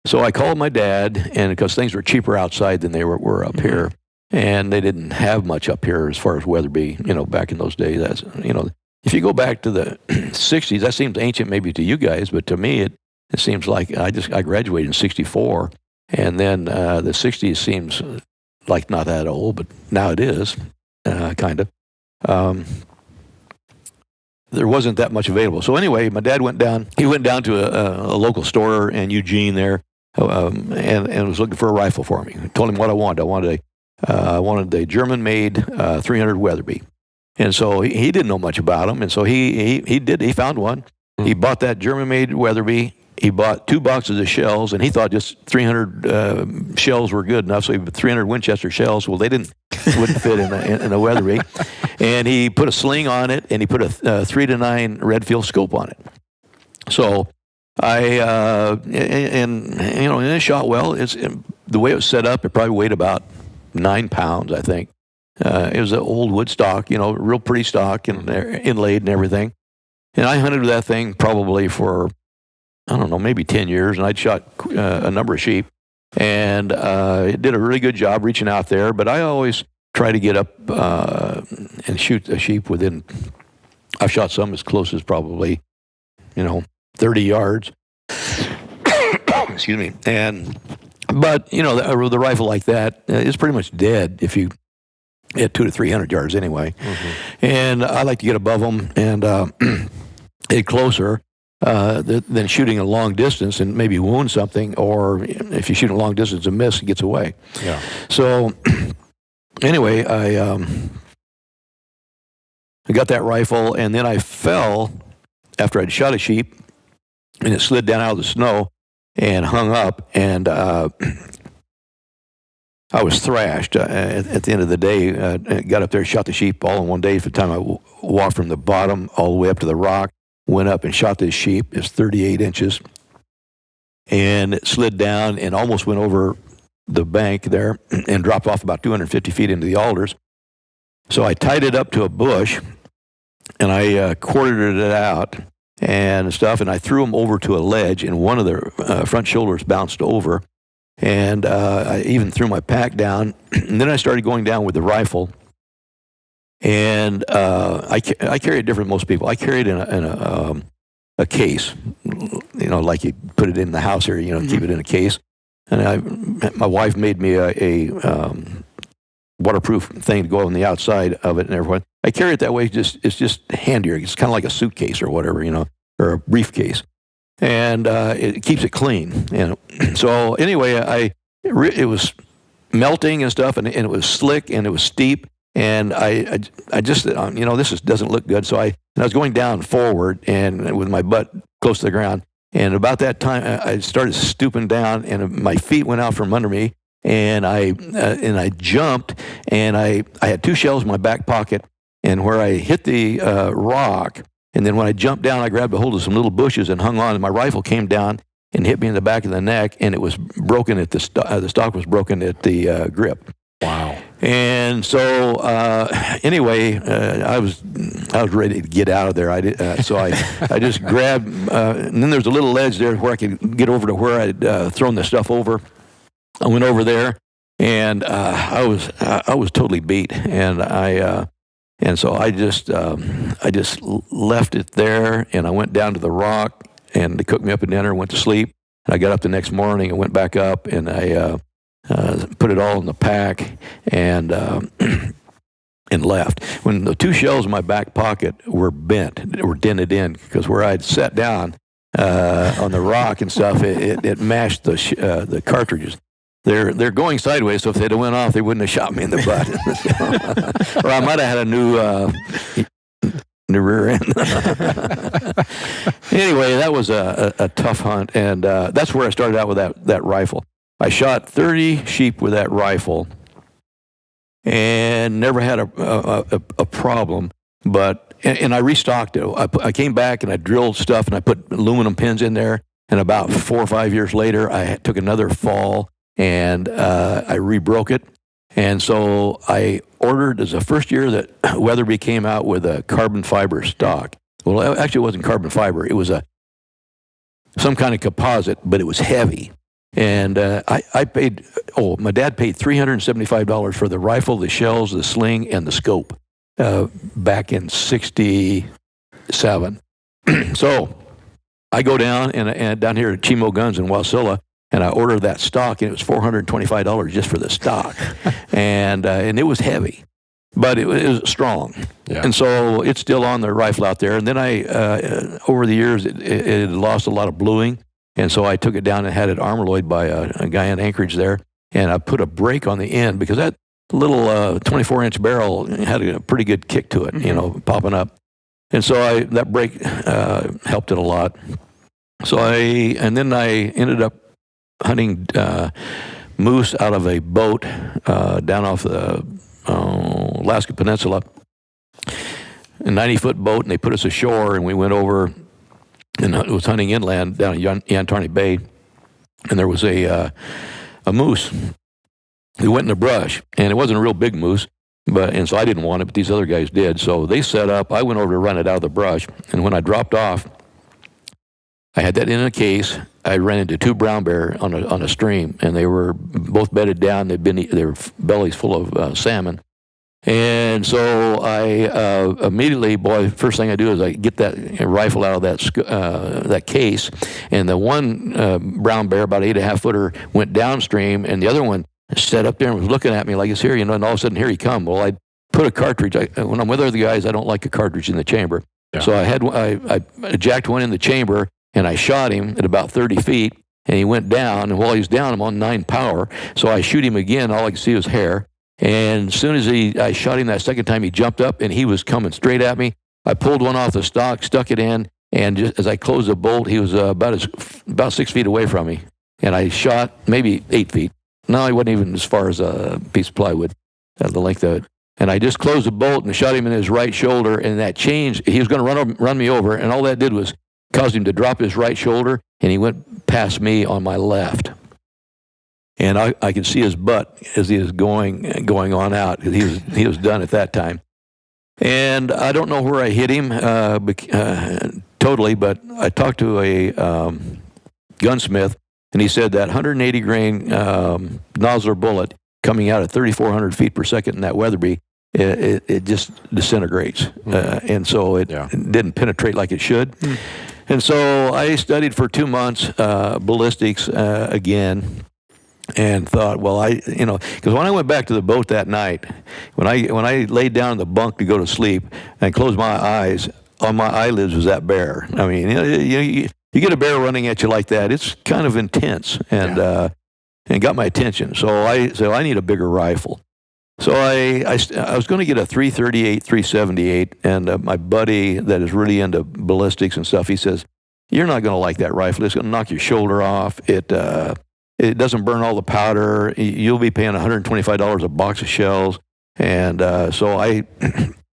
So I called my dad, and because things were cheaper outside than they were up here, and they didn't have much up here as far as Weatherby, back in those days. That's, if you go back to the 60s, that seems ancient maybe to you guys, but to me it seems like I graduated in 64, and then the 60s seems like not that old, but now it is, kind of. There wasn't that much available. So anyway, my dad went down. He went down to a local store in Eugene there, and was looking for a rifle for me. I told him what I wanted. I wanted a German-made 300 Weatherby. And so he didn't know much about them. And so he found one. He bought that German-made Weatherby. He bought 2 boxes of shells, and he thought just 300 shells were good enough. So he put 300 Winchester shells. Well, they wouldn't fit in a Weatherby. And he put a sling on it, and he put a 3-9 Redfield scope on it. So and it shot well. The way it was set up, it probably weighed about 9 pounds, I think. It was an old wood stock, real pretty stock and inlaid and everything. And I hunted with that thing probably for, I don't know, maybe 10 years, and I'd shot a number of sheep. And it did a really good job reaching out there, but I always try to get up and shoot a sheep within, I've shot some as close as probably, 30 yards. Excuse me. But the rifle like that is pretty much dead if you hit 200 to 300 yards anyway. Mm-hmm. And I like to get above them and hit closer than shooting a long distance and maybe wound something, or if you shoot a long distance and miss, it gets away. Yeah. So anyway, I got that rifle, and then I fell after I'd shot a sheep, and it slid down out of the snow and hung up, and I was thrashed at the end of the day. Got up there, shot the sheep all in one day. For the time I walked from the bottom all the way up to the rock, went up and shot this sheep. It's 38 inches, and it slid down and almost went over the bank there and dropped off about 250 feet into the alders. So I tied it up to a bush, and I quartered it out and stuff, and I threw him over to a ledge, and one of the front shoulders bounced over, and I even threw my pack down, and then I started going down with the rifle, and I carry it different than most people. I carry it in a case, like you put it in the house here, mm-hmm. Keep it in a case, and my wife made me a waterproof thing to go on the outside of it and everything. I carry it that way. It's just handier. It's kind of like a suitcase or whatever, or a briefcase, and it keeps it clean. And so anyway, it was melting and stuff, and it was slick and it was steep, and I just this doesn't look good. So I was going down forward and with my butt close to the ground, and about that time I started stooping down, and my feet went out from under me. And I jumped, and I had 2 shells in my back pocket, and where I hit the rock, and then when I jumped down, I grabbed a hold of some little bushes and hung on, and my rifle came down and hit me in the back of the neck, and it was broken at the stock was broken at the grip. Wow. And so anyway, I was ready to get out of there. So I just grabbed, and then there's a little ledge there where I could get over to where I'd thrown the stuff over. I went over there, and I was totally beat, and so I just left it there, and I went down to the rock, and they cooked me up a dinner, went to sleep, and I got up the next morning and went back up, and I put it all in the pack and left. When the 2 shells in my back pocket were bent, were dented in, because where I'd sat down on the rock and stuff, it mashed the cartridges. They're going sideways, so if they'd have went off, they wouldn't have shot me in the butt. Or I might have had a new rear end. Anyway, that was a tough hunt, and that's where I started out with that rifle. I shot 30 sheep with that rifle, and never had a problem. But and I restocked it. I came back and I drilled stuff, and I put aluminum pins in there. And about 4 or 5 years later, I took another fall, and I rebroke it. And so I ordered, as the first year that Weatherby came out with a carbon fiber stock. Well, actually, it wasn't carbon fiber. It was some kind of composite, but it was heavy. And I paid, my dad paid $375 for the rifle, the shells, the sling, and the scope back in '67. So I go down and down here at Chimo Guns in Wasilla, and I ordered that stock, and it was $425 just for the stock. and it was heavy, but it was strong. Yeah. And so it's still on the rifle out there. And then I, over the years, it had lost a lot of bluing. And so I took it down and had it armorloyed by a guy in Anchorage there. And I put a brake on the end, because that little 24-inch barrel had a pretty good kick to it, popping up. And so that brake helped it a lot. So then I ended up hunting moose out of a boat down off the Alaska Peninsula, a 90-foot boat, and they put us ashore, and we went over and I was hunting inland down at Yantarney Bay, and there was a moose. We went in the brush, and it wasn't a real big moose, and so I didn't want it, but these other guys did. So they set up. I went over to run it out of the brush, and when I dropped off, I had that in a case. I ran into 2 brown bear on a stream, and they were both bedded down. Their bellies full of salmon. And so I immediately, first thing I do is I get that rifle out of that case, and the one brown bear, about 8.5 footer, went downstream, and the other one sat up there and was looking at me like it's here, and all of a sudden here he come. Well, I put a cartridge. When I'm with other guys, I don't like a cartridge in the chamber, so I jacked one in the chamber, and I shot him at about 30 feet, and he went down. And while he was down, I'm on 9 power, so I shoot him again. All I could see was hair. And as soon as I shot him that second time, he jumped up, and he was coming straight at me. I pulled one off the stock, stuck it in, and just as I closed the bolt, he was about 6 feet away from me. And I shot maybe 8 feet. No, he wasn't even as far as a piece of plywood, the length of it. And I just closed the bolt and shot him in his right shoulder, and that changed. He was going to run me over, and all that did was caused him to drop his right shoulder, and he went past me on my left. And I could see his butt as he was going on out. He was done at that time. And I don't know where I hit him totally, but I talked to a gunsmith, and he said that 180 grain Nosler bullet coming out at 3,400 feet per second in that Weatherby, it just disintegrates. And so it didn't penetrate like it should. And so I studied for 2 months ballistics again, and thought, well, because when I went back to the boat that night, when I laid down in the bunk to go to sleep and closed my eyes, on my eyelids was that bear. I mean, you get a bear running at you like that, it's kind of intense, and got my attention. So I need a bigger rifle. So I was going to get a 338, 378, and my buddy that is really into ballistics and stuff, he says, "You're not going to like that rifle. It's going to knock your shoulder off. It doesn't burn all the powder. You'll be paying $125 a box of shells." And so I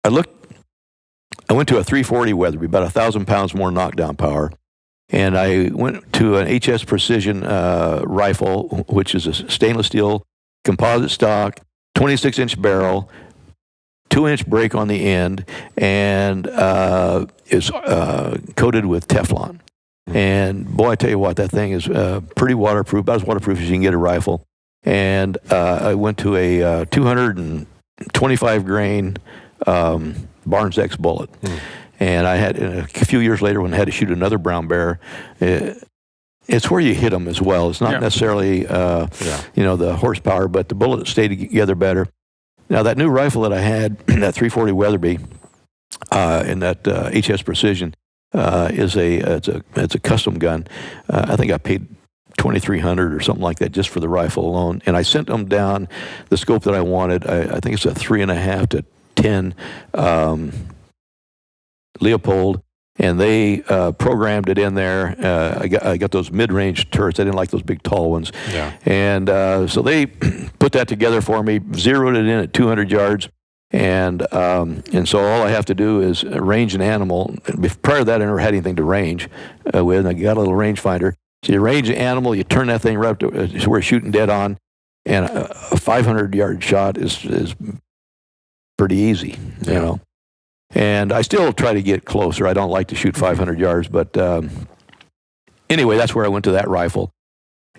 went to a 340 Weatherby, about 1,000 pounds more knockdown power. And I went to an HS Precision rifle, which is a stainless steel composite stock, 26-inch barrel, 2-inch break on the end, and is coated with Teflon. And boy, I tell you what, that thing is pretty waterproof, about as waterproof as you can get a rifle. And I went to a 225 grain Barnes X bullet. And I had, a few years later, when I had to shoot another brown bear, it's where you hit them as well. It's not necessarily, the horsepower, but the bullet stayed together better. Now, that new rifle that I had, that 340 Weatherby, in that HS Precision, it's a custom gun. I think I paid $2,300 or something like that just for the rifle alone. And I sent them down the scope that I wanted. I think it's a 3.5 to 10 Leopold, and they programmed it in there. I got those mid-range turrets. I didn't like those big tall ones. And so they put that together for me, zeroed it in at 200 yards. And so all I have to do is range an animal. Prior to that, I never had anything to range with. I got a little rangefinder. So you range an animal, you turn that thing right up to where it's shooting dead on, and a 500-yard shot is pretty easy, you know. And I still try to get closer. I don't like to shoot 500 yards, but anyway, that's where I went to that rifle.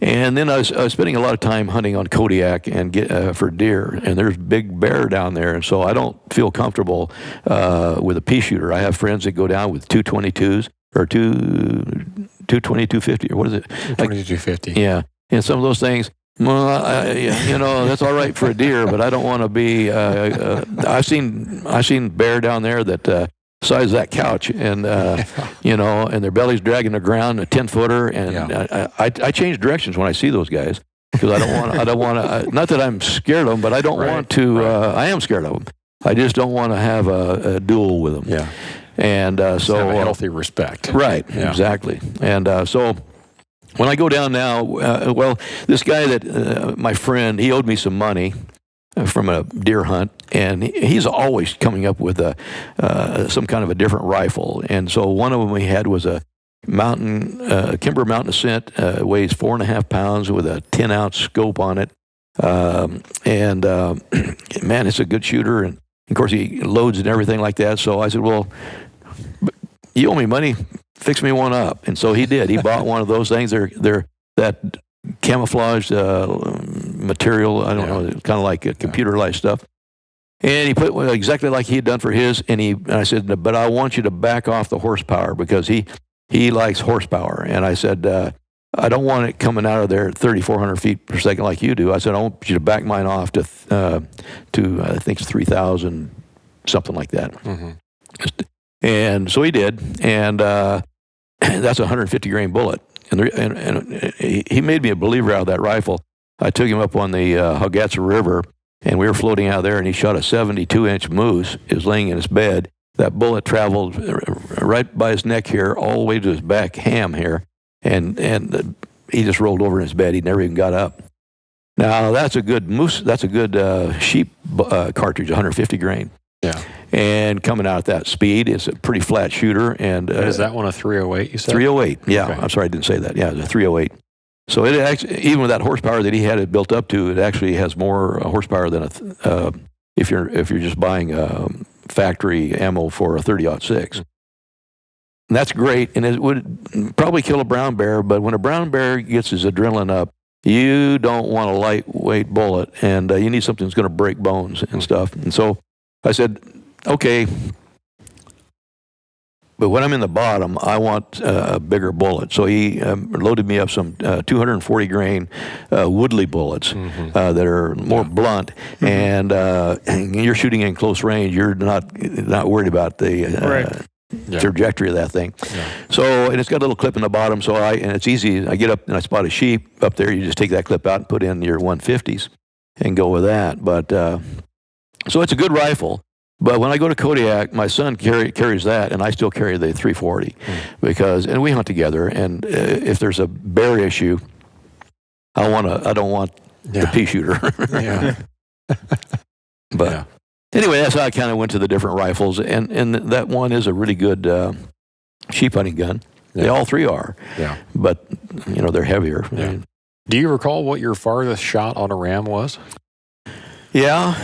And then I was spending a lot of time hunting on Kodiak and for deer, and there's big bear down there, and so I don't feel comfortable with a pea shooter. I have friends that go down with 222s or 220, 250, or what is it? 250. Yeah, and some of those things. Well, that's all right for a deer, but I don't want to be. I've seen bear down there that size of that couch, and and their belly's dragging the ground, a 10-footer, and I change directions when I see those guys because I don't want to. Not that I'm scared of them, but I don't want to. I am scared of them. I just don't want to have a duel with them. Yeah, and so have a healthy respect. Right. Yeah. Exactly. And so. When I go down now, this guy that, my friend, he owed me some money from a deer hunt, and he's always coming up with some kind of a different rifle. And so one of them he had was a Kimber Mountain Ascent, weighs 4.5 pounds with a 10-ounce scope on it. Man, it's a good shooter, and of course he loads and everything like that. So I said, well, you owe me money, fix me one up. And so he did. He bought one of those things. They're that camouflaged material. I don't know, kind of like computer-like stuff. And he put exactly like he had done for his. And I said, but I want you to back off the horsepower, because he likes horsepower. And I said, I don't want it coming out of there at 3,400 feet per second like you do. I said, I want you to back mine off to I think it's 3,000, something like that. Mm-hmm. And so he did, and that's a 150 grain bullet. And he made me a believer out of that rifle. I took him up on the Haugatsa River, and we were floating out there, and he shot a 72-inch moose. He was laying in his bed. That bullet traveled right by his neck here, all the way to his back ham here, and he just rolled over in his bed. He never even got up. Now, that's a good moose. That's a good sheep cartridge, 150 grain. Yeah. And coming out at that speed, it's a pretty flat shooter. And is that one a 308, you said? 308, yeah. Okay. I'm sorry, I didn't say that. Yeah, it's a 308. So it actually, even with that horsepower that he had it built up to, it actually has more horsepower than if you're just buying factory ammo for a 30-06. And that's great, and it would probably kill a brown bear, but when a brown bear gets his adrenaline up, you don't want a lightweight bullet, and you need something that's going to break bones and stuff. And so I said, okay, but when I'm in the bottom, I want a bigger bullet. So he loaded me up some 240 grain Woodley bullets that are more blunt, and you're shooting in close range. You're not worried about the trajectory of that thing. Yeah. So, and it's got a little clip in the bottom. So and it's easy. I get up and I spot a sheep up there. You just take that clip out and put in your 150s and go with that. But so it's a good rifle. But when I go to Kodiak, my son carries that, and I still carry the 340 and we hunt together. And if there's a bear issue, I don't want the pea shooter. But anyway, that's how I kind of went to the different rifles, and that one is a really good sheep hunting gun. Yeah. They all three are. Yeah. But they're heavier. Yeah. Do you recall what your farthest shot on a ram was? Yeah.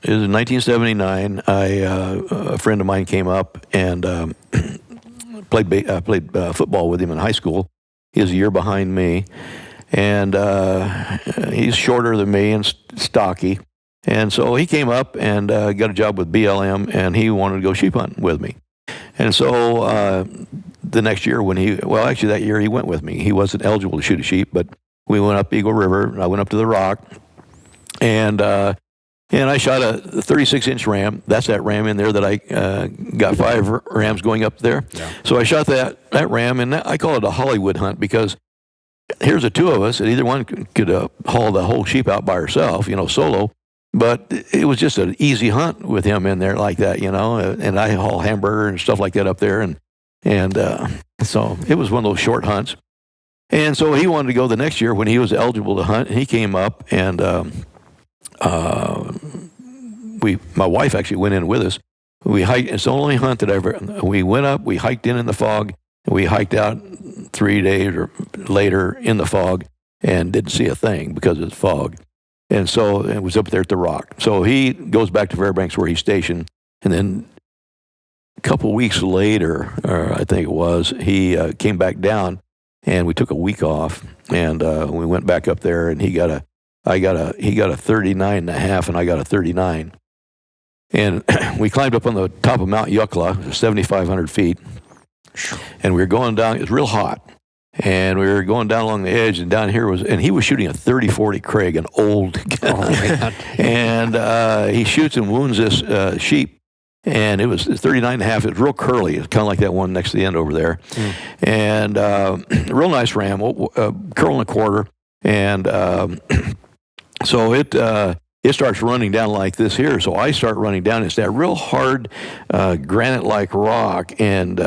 It was in 1979. A friend of mine came up and played football with him in high school. He was a year behind me, and he's shorter than me and stocky. And so he came up and got a job with BLM, and he wanted to go sheep hunting with me. And so the next year that year he went with me. He wasn't eligible to shoot a sheep, but we went up Eagle River, and I went up to the rock, and I shot a 36-inch ram. That's that ram in there that I got 5 rams going up there. Yeah. So I shot that ram, and I call it a Hollywood hunt, because here's the two of us, and either one could haul the whole sheep out by herself, solo. But it was just an easy hunt with him in there like that, and I haul hamburger and stuff like that up there. And so it was one of those short hunts. And so he wanted to go the next year when he was eligible to hunt, and he came up, and my wife actually went in with us. We hiked. It's the only hunt that we went up, we hiked in the fog, and we hiked out 3 days or later in the fog and didn't see a thing because of the fog. And so it was up there at the rock. So he goes back to Fairbanks where he's stationed, and then a couple weeks later, I think it was, he came back down, and we took a week off, and we went back up there, and he got a 39.5, and I got a 39. And we climbed up on the top of Mount Yucla, 7,500 feet, and we were going down. It was real hot, and we were going down along the edge, and down here and he was shooting a 30-40 Craig, an old gun. Oh, and he shoots and wounds this sheep, and it was 39.5. It was real curly. It's kind of like that one next to the end over there. And real nice ram, curl and a quarter, and so it starts running down like this here. So I start running down. It's that real hard granite-like rock, and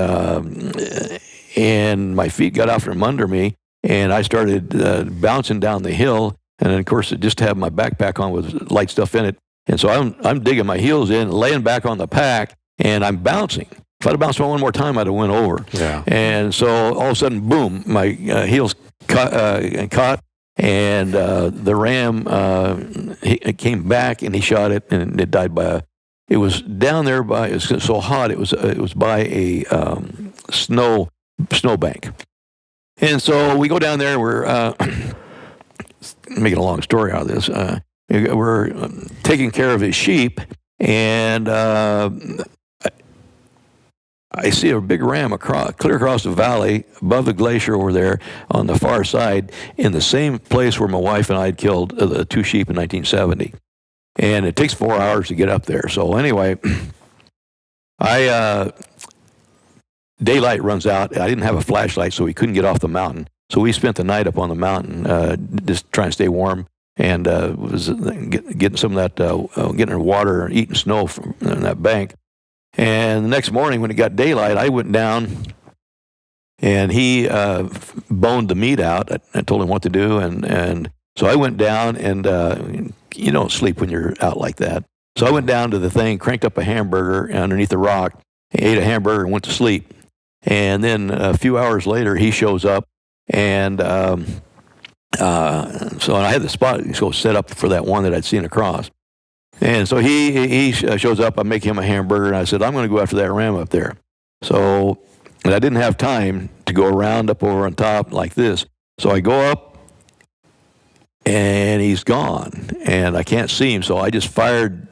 my feet got out from under me, and I started bouncing down the hill. And then, of course, it just had my backpack on with light stuff in it. And so I'm digging my heels in, laying back on the pack, and I'm bouncing. If I'd have bounced one more time, I'd have went over. Yeah. And so all of a sudden, boom, my heels caught, and the ram he came back and he shot it, and it died by it was down there by, it was so hot, it was by a snowbank. And so we go down there, we're making a long story out of this. We're taking care of his sheep, and I see a big ram clear across the valley, above the glacier over there on the far side, in the same place where my wife and I had killed the 2 sheep in 1970. And it takes 4 hours to get up there. So anyway, daylight runs out. I didn't have a flashlight, so we couldn't get off the mountain. So we spent the night up on the mountain, just trying to stay warm, and was getting some of that, getting water and eating snow from that bank. And the next morning, when it got daylight, I went down, and he boned the meat out. I told him what to do, and so I went down, and you don't sleep when you're out like that. So I went down to the thing, cranked up a hamburger underneath the rock, ate a hamburger, and went to sleep. And then a few hours later, he shows up, and so I had the spot so set up for that one that I'd seen across. And so he shows up. I make him a hamburger, and I said, I'm going to go after that ram up there. So, and I didn't have time to go around up over on top like this. So I go up, and he's gone, and I can't see him. So I just fired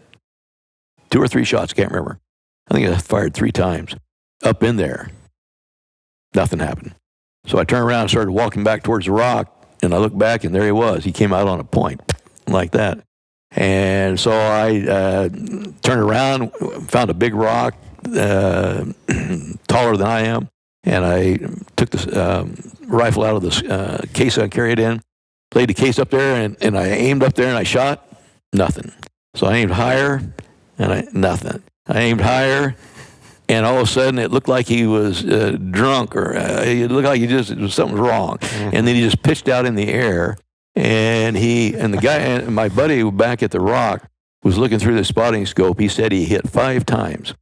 2 or 3 shots. Can't remember. I think I fired 3 times up in there. Nothing happened. So I turned around and started walking back towards the rock, and I looked back, and there he was. He came out on a point like that. And so I turned around, found a big rock, taller than I am, and I took the rifle out of the case I carried in, laid the case up there, and I aimed up there, and I shot. Nothing. So I aimed higher, and nothing. I aimed higher, and all of a sudden it looked like he was drunk, or it looked like something was wrong. Mm-hmm. And then he just pitched out in the air. And the guy, and my buddy back at the rock was looking through the spotting scope. He said he hit 5 times.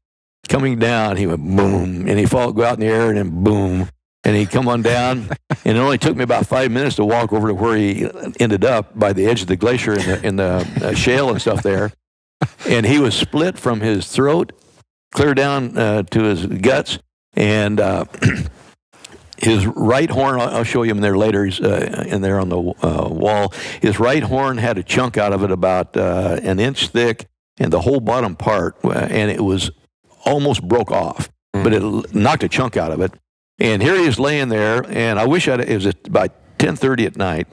Coming down, he went boom, and he go out in the air, and then boom, and he come on down. And it only took me about 5 minutes to walk over to where he ended up by the edge of the glacier in the shale and stuff there. And he was split from his throat clear down to his guts, and his right horn, I'll show you him there later, he's in there on the wall. His right horn had a chunk out of it about an inch thick, and the whole bottom part, and it was almost broke off, but it knocked a chunk out of it. And here he is laying there, and I wish it was about 10:30 at night.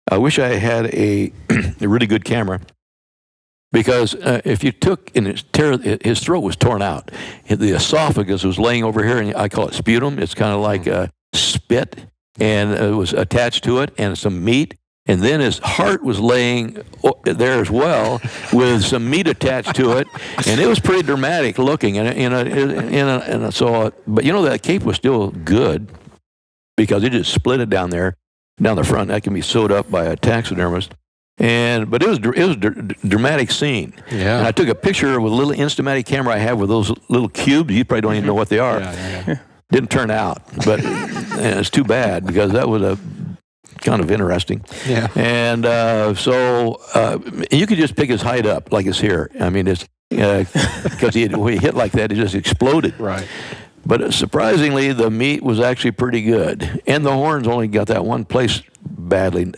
I wish I had a really good camera, because if you took, and his throat was torn out. The esophagus was laying over here, and I call it sputum. It's kind of like spit, and it was attached to it, and some meat, and then his heart was laying there as well with some meat attached to it, and it was pretty dramatic looking. And so, but that cape was still good, because it just split it down there, down the front. That can be sewed up by a taxidermist. But it was a dramatic scene. Yeah. And I took a picture with a little Instamatic camera I have with those little cubes. You probably don't even know what they are. Yeah. Didn't turn out, but it's too bad, because that was kind of interesting. Yeah. And so you could just pick his hide up like it's here. I mean, it's because when he hit like that, it just exploded. Right. But surprisingly, the meat was actually pretty good, and the horns only got that one place badly.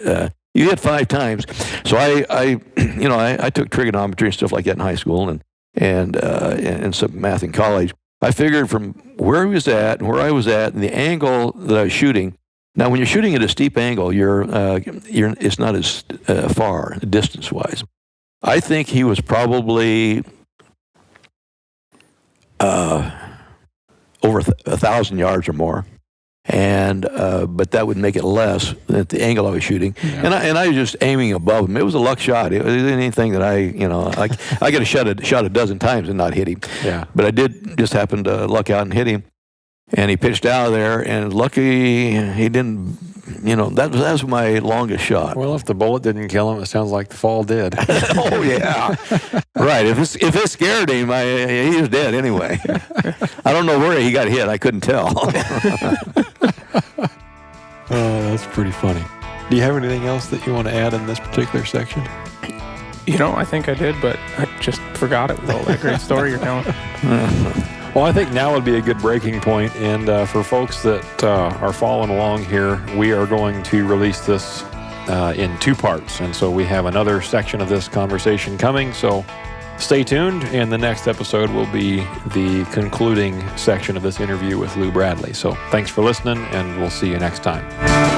You hit 5 times. So I took trigonometry and stuff like that in high school, and some math in college. I figured from where he was at and where I was at and the angle that I was shooting. Now, when you're shooting at a steep angle, it's not as far distance-wise. I think he was probably over 1,000 yards or more. And but that would make it less at the angle I was shooting, yeah. and I was just aiming above him. It was a luck shot. It wasn't anything that I could have shot a dozen times and not hit him. Yeah. But I did just happen to luck out and hit him. And he pitched out of there, and lucky he didn't, that was my longest shot. Well, if the bullet didn't kill him, it sounds like the fall did. Oh, yeah. Right. If it scared him, he was dead anyway. I don't know where he got hit. I couldn't tell. Oh, that's pretty funny. Do you have anything else that you want to add in this particular section? I think I did, but I just forgot it with all that great story you're telling. Well, I think now would be a good breaking point, and for folks that are following along here, we are going to release this in 2 parts, and so we have another section of this conversation coming, so stay tuned, and the next episode will be the concluding section of this interview with Lew Bradley. So thanks for listening, and we'll see you next time.